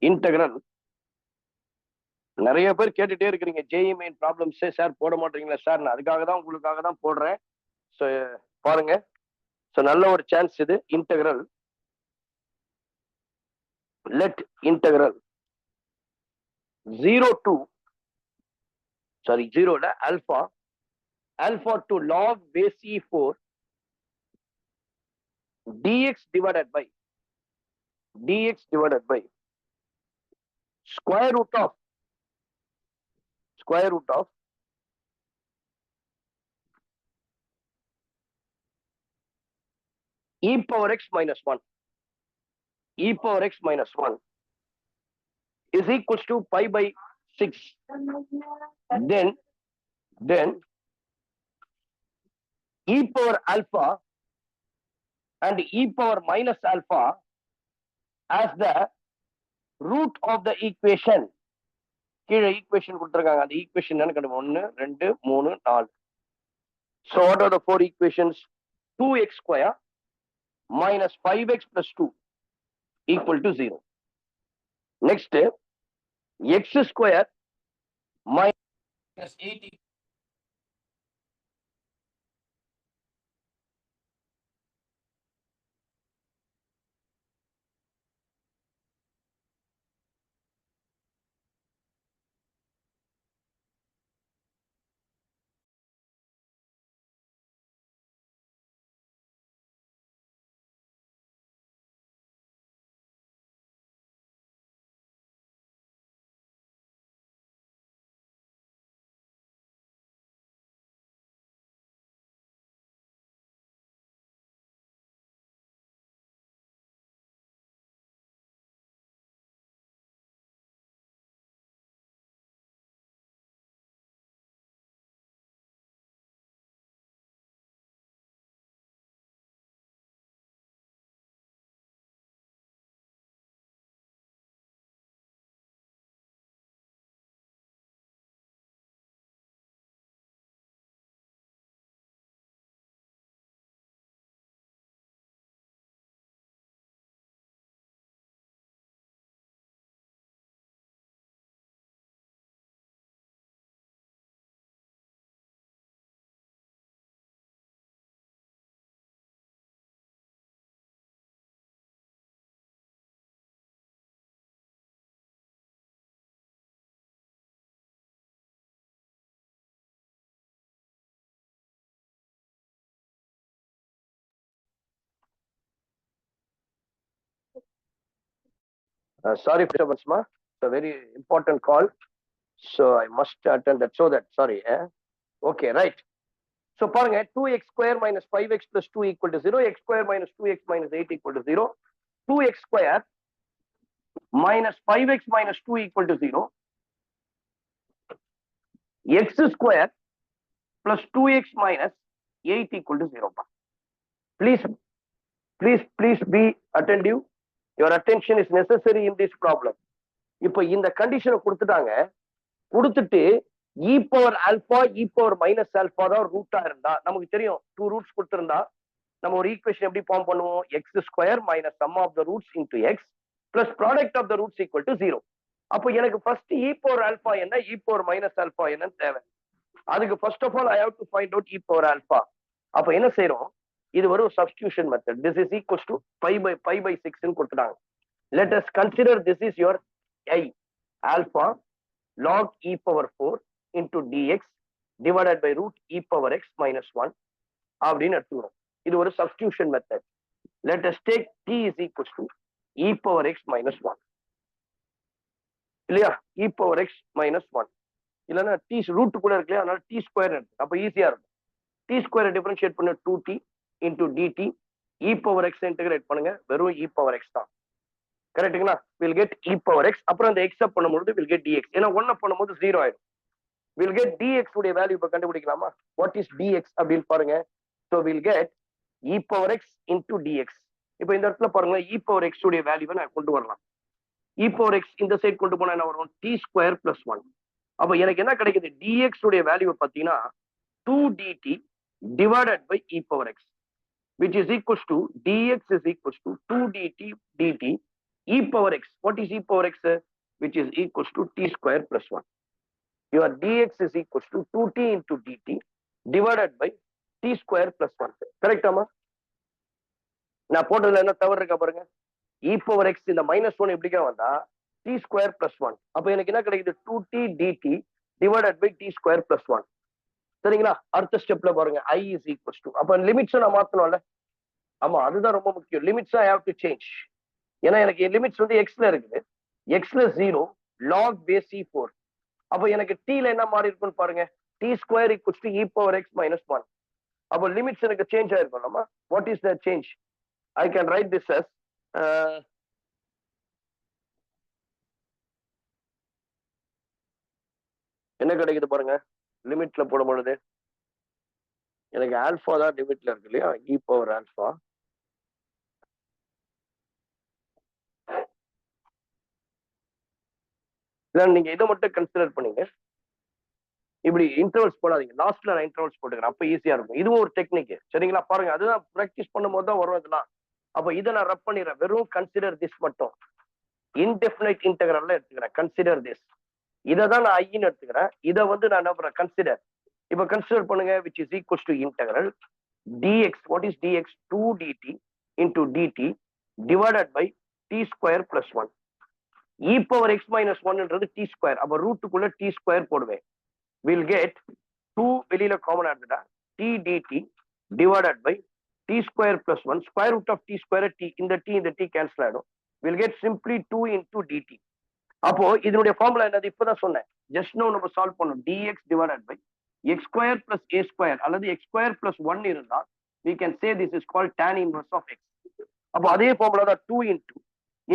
integral நிறைய பேர் கேட்டுட்டே இருக்கிறீங்க JEE main ப்ராப்ளம்ஸ் சார் போட மாட்டீங்களா சார் நான் அதுக்காக தான் உங்களுக்காக தான் போடுறேன் ஸோ பாருங்க ஸோ நல்ல ஒரு சான்ஸ் இது இன்டெக்ரல் let integral 0 to 0 ல alpha to log base e4 dx divided by dx divided by square root of e power x minus 1. E power x minus 1 is equals to pi by 6. Then e power alpha and e power minus alpha as the root of the equation. கீழே equation கொடுத்திருக்காங்க. அந்த equation என்னன்னு கண்டுபிடிக்கணும். 1 2 3 4. So what are the four equations? 2x square minus 5x plus 2 equal to 0. Next, x square minus 8 sorry for disturbance, ma. It's a very important call, so I must attend that. So that sorry. Okay, right. So பாருங்க 2x square minus 5x plus 2 equal to 0. X square minus 2x minus 8 equal to 0. 2x square minus 5x minus 2 equal to 0. X square plus 2x minus 8 equal to 0. Please be attentive. Your attention is necessary in this problem. இப்போ இந்த கண்டிஷனை கொடுத்துட்டாங்க. கொடுத்துட்டு e power alpha e power minus alpha தான் ரூட்டா இருந்தா நமக்கு தெரியும். 2 roots கொடுத்திருந்தா நம்ம ஒரு ஈக்குவேஷன் எப்படி ஃபார்ம் பண்ணுவோம்? x square minus sum of the roots into x plus product of the roots equal to 0. அப்போ எனக்கு ஃபர்ஸ்ட் e power alpha என்ன e power minus alpha என்னன்னு தேவை. அதுக்கு first of all I have to find out e power alpha. அப்ப என்ன செய்யறோம்? இது ஒரு substitution method. This is equals to pi by 6 ன்னு கொடுத்துட்டாங்க. Let us consider this is your I alpha log e power 4 into dx divided by root e power x minus 1 அப்படின்னு எடுத்துக்கிறோம். இது ஒரு substitution method. Let us take t is equals to e power x minus 1. இல்லையா? e power x minus 1. இல்லைன்னா t root கூட இருக்கு இல்லையா? அதனால t ஸ்கொயர் எடுத்து அப்ப ஈஸியா இருக்கும். t ஸ்கொயரை டிஃபரன்ஷியேட் பண்ண 2t into dt e power x integrate பண்ணுங்க, வெறும் e power x தான். கரெக்ட்டுங்களா? Will get e power x. அப்புறம் அந்த x அப் பண்ணும்போது வில் கெட் dx. ஏன்னா 1 அப் பண்ணும்போது 0 ஆயிடும். வில் கெட் dx உடைய வேல்யூ இப்ப கண்டுபிடிக்கலாமா? வாட் இஸ் dx அப்படின்னு பாருங்க. So will get e power x into dx. இப்போ இந்த இடத்துல பாருங்க e power x உடைய வேல்யூவை நான் கொண்டு வரலாம். e power x இந்த சைட் கொண்டு போனா என்ன வரும்? t square plus 1. அப்ப எனக்கு என்ன கிடைக்குது? dx உடைய வேல்யூவை பார்த்தீங்கன்னா 2 dt divided by e power x, which is equals to dx is equals to 2 dt e power x. What is e power x? Which is equals to t square plus 1. Your dx is equals to 2t into dt divided by t square plus 1. Correct, amma? நான் போட்டதுல என்ன தவறு இருக்கா பாருங்க. e power x இந்த -1 எப்படிக்கா வந்தா t square plus 1. அப்ப எனக்கு என்ன கிடைக்குது? 2t dt divided by t square plus 1. சரிங்களா? அடுத்த ஸ்டெப்ல பாருங்க I is equals to. அப்ப லிமிட்ஸ் நான் மாத்தணும்ல. ஆமா, அதுதான் ரொம்ப முக்கியம். Limits I have to change. ஏன்னா எனக்கு லிமிட்ஸ் வந்து எக்ஸ்ல இருக்குது. எக்ஸ்ல 0 log base c4. அப்போ எனக்கு t ல என்ன மாறி இருக்குன்னு பாருங்க. t square equals to e power x minus 1. அப்போ லிமிட்ஸ் எனக்கு சேஞ்ச் ஆயிருக்கும்லமா. What is the change? I can write this as என்ன கிடைக்குது பாருங்க. லிமிட்ல போடும் பொழுது எனக்கு ஆல்பா தான் லிமிட்ல இருக்கு இல்லையா, இ பவர் ஆல்பா. நீங்க இதை மட்டும் கன்சிடர் பண்ணீங்க. இப்படி இன்டர்வல்ஸ் போடாதீங்க. லாஸ்ட்ல நான் இன்டர்வல்ஸ் போட்டுக்கிறேன், அப்ப ஈஸியா இருக்கும். இதுவும் ஒரு டெக்னிக் சரிங்களா. பாருங்க, அதுதான் ப்ராக்டிஸ் பண்ணும்போது தான் வரும் இதெல்லாம். அப்ப இதை நான் ரப் பண்ணிடுறேன். வெறும் கன்சிடர் திஸ் மட்டும் இன்டெஃபினைட் இன்டெகிரல்ல எடுத்துக்கிறேன். கன்சிடர் திஸ், இதை தான் நான் ஐன்னு எடுத்துக்கிறேன். இதை வந்து நான் என்ன பண்றேன், கன்சிடர். இப்ப கன்சிடர் பண்ணுங்க, which is equals to integral dx. what is dx? 2 dt into dt divided by t square plus 1. e power x minus 1 ன்றது t square. அப்ப ரூட்டுக்குள்ள t square போடுவேன். we'll get 2 வெளியில காமன் எடுத்துட்டா t dt divided by t square plus 1. square root of t square t, இந்த t cancel ஆயிடும். we'll get simply 2 into dt. அப்போ இதனுடைய formula என்னது? இப்பதான் சொன்னேன். ஜஸ்ட் நோ நம்ம சால்வ் பண்ணோம். dx divided by x square plus a square அல்லது x square plus 1 இருந்தா we can say this is called tan inverse of x. அப்போ அதே ஃபார்முலா தான் 2 into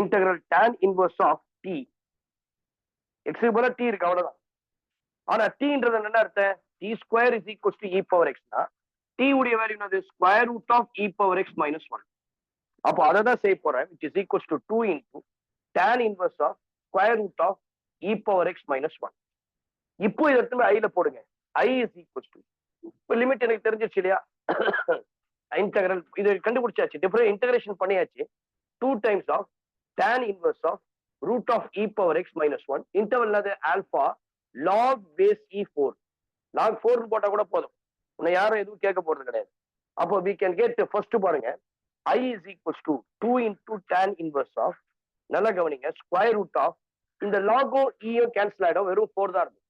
integral tan inverse of t. x க்கு பதிலா t இருக்கு, அவ்வளவுதான். ஆனா tன்றது என்ன அர்த்தம்? t square is equals to e power x னா t உடைய வேல்யூ என்னது? square root of e power x minus 1. அப்போ அதை தான் செய்ய போறேன், which is equals to 2 into tan inverse of square root of e power x minus 1. இப்போ இதை எடுத்து ஐல போடுங்க. i is equals to, இப்போ லிமிட் எனக்கு தெரிஞ்சிருச்சு இல்லையா, இன்டெகிரல் இது கண்டுபிடிச்சாச்சு, டிஃபரெண்ட் இன்டகிரேஷன் பண்ணியாச்சு. 2 times of tan inverse of root of e power x minus 1. Interval அது alpha log base e4. log 4 போட்டா கூட போதும், உன்னை யாரும் எதுவும் கேட்க போறது கிடையாது. அப்போ we can get ஃபர்ஸ்ட் பாருங்க, i is equals to 2 into tan inverse of, நல்லா கவனிங்க, ஸ்கொயர் ரூட் ஆஃப் இந்த லாகோ ஈயோ கேன்சல் ஆயிடும், வெறும் 4 தான் இருக்கும்.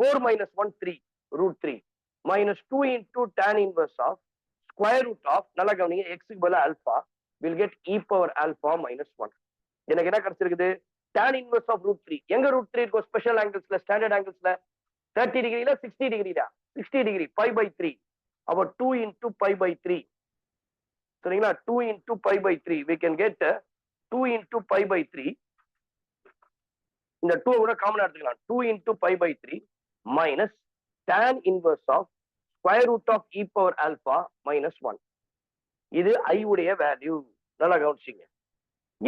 4 minus 1 3 root 3 minus 2 into tan inverse of square root of, நல்லா கவனிங்க, x க்கு பதிலா alpha, will get e power alpha minus 1. எனக்கு என்ன கிடைச்சிருக்குது? tan inverse of root 3. எங்க root 3 இருக்கும்? ஸ்பெஷல் ஆங்கிள்ஸ்ல, ஸ்டாண்டர்ட் ஆங்கிள்ஸ்ல 30 டிகிரில 60 டிகிரிடா, 60 டிகிரி pi by 3. அப்போ 2 into pi by 3 சரிங்களா. 2 into pi by 3 we can get 2 into pi by 3. இந்த 2 கூட காமனா எடுத்துக்கலாம். 2 into pi by 3 minus tan inverse of square root of e power alpha minus 1. இது i உடைய வேல்யூ, நல்லா கவனிச்சிங்க.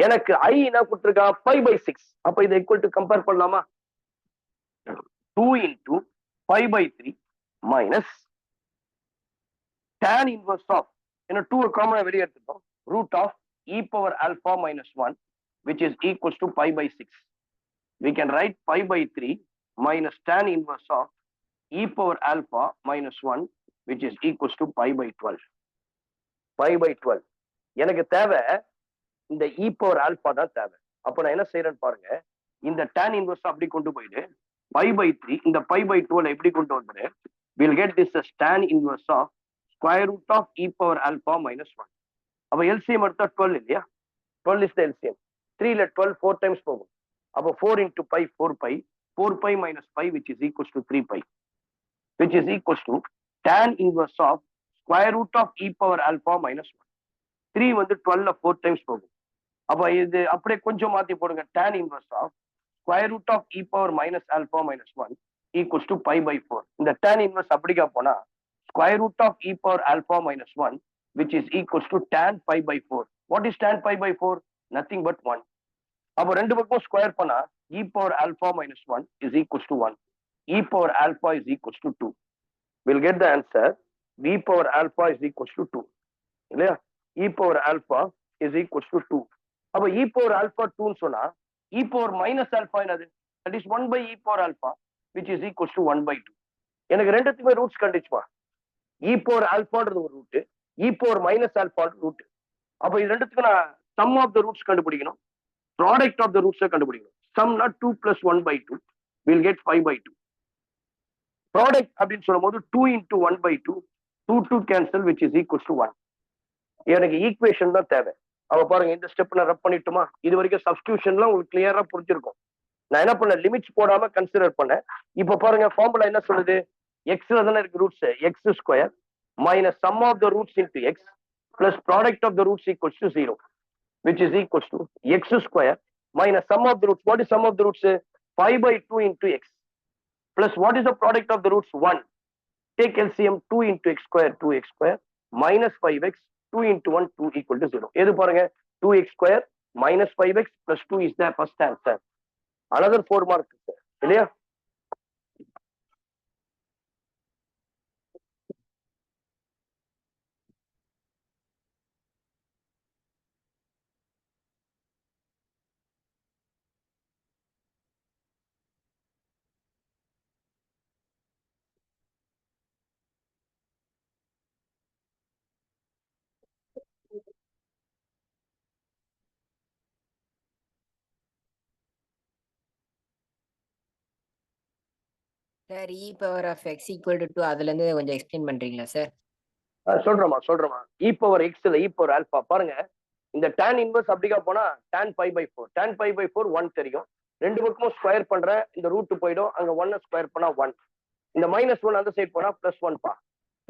எனக்கு i என்ன கொடுத்திருக்கா? pi by 6. அப்ப இதை equal to கம்பேர் பண்ணலாமா? 2 into pi by 3 minus tan inverse of, என்ன 2 காமனா வெளியே எடுத்துட்டோம், root of e power alpha minus 1 which is equals to pi by 6. We can write pi by 3 minus tan inverse of e power alpha minus 1 which is equals to pi by 12. pi by 12 எனக்கு தேவை இந்த e power alpha தான் தேவை. அப்ப நான் என்ன செய்யறேன்னு பாருங்க, இந்த tan inverse அப்படி கொண்டு போயிடு, pi by 3 இந்த pi by 12 எப்படி கொண்டு வந்துரு, we'll get this as tan inverse of square root of e power alpha minus 1. அப்ப LCM எடுத்தா 12 இல்லையா, 12 is the LCM. 3 ல 12 4 times போகும். அப்போ 4 into pi 4 pi, 4 pi minus pi which is equals to 3 pi, which is equals to tan inverse of square root of e power alpha minus 1. 3 வந்து 12 ல 4 times போகும். அப்ப இது அப்படியே கொஞ்சம் மாத்தி போடுங்க, tan inverse of square root of e power minus alpha minus 1 equals to pi by 4. இந்த tan inverse அப்படிக்கா போனா square root of e power alpha minus 1 which is equals to tan pi by 4. What is tan pi by 4? Nothing but 1. அப்போ ரெண்டு பக்கம் square பண்ணா e power alpha minus 1 is equals to 1. e power alpha is equals to 2. We'll get the answer e power alpha is equals to 2 இல்லையா. e power alpha is equals to 2. அப்போ e power alpha 2 ன்னு சொன்னா e power minus alpha என்னது? that is 1 by e power alpha which is equals to 1 by 2. எனக்கு ரெண்டுத்துக்குமே roots கண்டுச்சுமா. e power alphaன்றது ஒரு root, e power minus alpha root. அப்போ இது ரெண்டுத்துக்கு நான் sum of the roots கண்டுபிடிக்கணும், product of the roots கண்டுபிடிக்கணும். sum not 2 plus 1 by 2 we'll get 5 by 2. product அப்படின்னு சொல்லும்போது 2 into 1 by 2, 2 2 cancel which is equals to 1. எனக்கு ஈக்குவேஷன் தான் தேவை. அவ பாருங்க இந்த ஸ்டெப் நான் ரப் பண்ணிட்டுமா? இது வரைக்கும் சப்ஸ்டியூஷன்லாம் உங்களுக்கு கிளியரா புரிஞ்சிருக்கும். நான் என்ன பண்ணேன், லிமிட்ஸ் போடாம கன்சிடர் பண்ணேன். இப்ப பாருங்க ஃபார்முலா என்ன சொல்லுது, எக்ஸ்ல தானே இருக்கு roots, x square minus sum of the roots into x plus product of the roots equals to 0 which is equals to x square minus sum of the roots. What is sum of the roots? 5/2 into x plus what is the product of the roots? 1. Take LCM, 2 into x square, 2x square minus 5x, 2 into 1, 2 equal to 0. எது பாருங்க, 2x square minus 5x plus 2 is the first answer. Another 4 mark இல்லையா?
Sir e power of x equal to 2 அதுல இருந்து கொஞ்சம் explain பண்றீங்களா sir?
சொல்றேமா e power எக்ஸ்ல e power alpha பாருங்க. இந்த tan இன்வர்ஸ் அப்படிக்கா போனா tan π/4 tan π/4 1 தெரியும். ரெண்டு பக்கமும் ஸ்கொயர் பண்றேன், இந்த ரூட் போயிடும், அங்க 1 ஸ்கொயர் பண்ணா 1, இந்த -1 அந்த சைடு போனா +1 பா.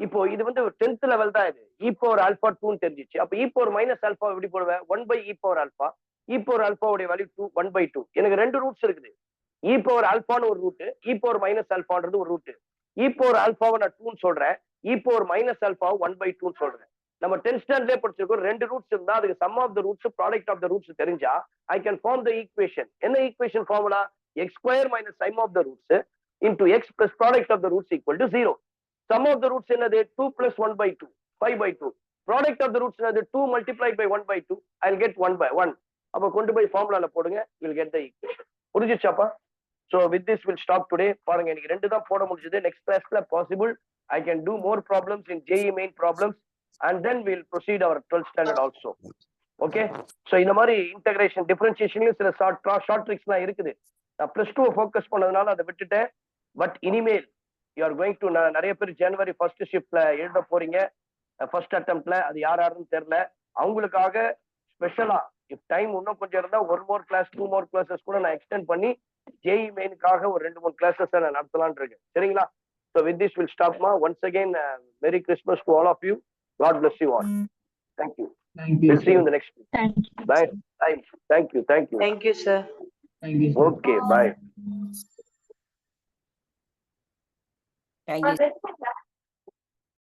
இப்போ இது வந்து 10th லெவல் தான். இது இ பவர் ஆல்பா 2 தெரிஞ்சிச்சு. அப்ப இ பவர் மைனஸ் ஆல்பா எப்படி போடுவேன், 1/e power alpha. E power ஆல்பாவுடைய value 2, 1/2. எனக்கு ரெண்டு ரூட்ஸ் இருக்குது, இ பவர் ஆல்பான்னு ஒரு ரூட், இ பவர் மைனஸ் ஆல்பான்றது ஒரு ரூட். இ பவர் ஆல்பாவை நான் 2 சொல்றேன், இ பவர் மைனஸ் ஆல்பாவை 1/2 சொல்றேன். நம்ம 10th ஸ்டாண்டர்ட்லயே படிச்சிருக்கோம், ரெண்டு ரூட்ஸ் இருந்தா அதுக்கு sum of the roots product of the roots தெரிஞ்சா I can form the equation. என்ன equation formula, x square minus sum of the roots into x plus product of the roots equal to 0. Sum of the roots என்னது, 2 + 1/2 5/2. Product of the roots என்னது, 2 multiplied by 1/2 I will get 1/1. அப்ப கொண்டு போய் ஃபார்முலால போடுங்க, will get the equation. புரிஞ்சிச்சாப்பா? So with this we'll stop today. பாருங்க எனக்கு ரெண்டு தான் போட முடிஞ்சது. next classல possible I can do more problems in JEE main problems and then we'll proceed our 12th standard also. Okay, so இந்த மாதிரி integration டிஃபரன்ஷியேஷன்லயும் சில ஷார்ட் ட்ரிக்ஸ்லாம் இருக்குது. நான் +2 ஃபோக்கஸ் பண்ணதுனால அதை விட்டுட்டேன். பட் இனிமேல் யூ ஆர் கோயிங் டு, நிறைய பேர் ஜனவரி 1st ஷிஃப்ட்ல எழுத போறீங்க, ஃபர்ஸ்ட் அட்டெம்ப்ட்ல. அது யாருன்னு தெரியல, அவங்களுக்காக ஸ்பெஷலா இஃப் டைம் இன்னும் கொஞ்சம் இருந்தா 1 more class 2 more classes கூட நான் எக்ஸ்டெண்ட் பண்ணி JEE மெயினுக்காக ஒரு 2-3 classes நான் நடத்தலாம்னு இருக்கேன். சரிங்களா? So with this we'll stop ma. Once again Merry Christmas to all of you. God bless you all. Thank you. We'll see you in the next week.
Thank you.
Bye. Thank you.
Thank you, sir.
Okay, bye.
Thank you.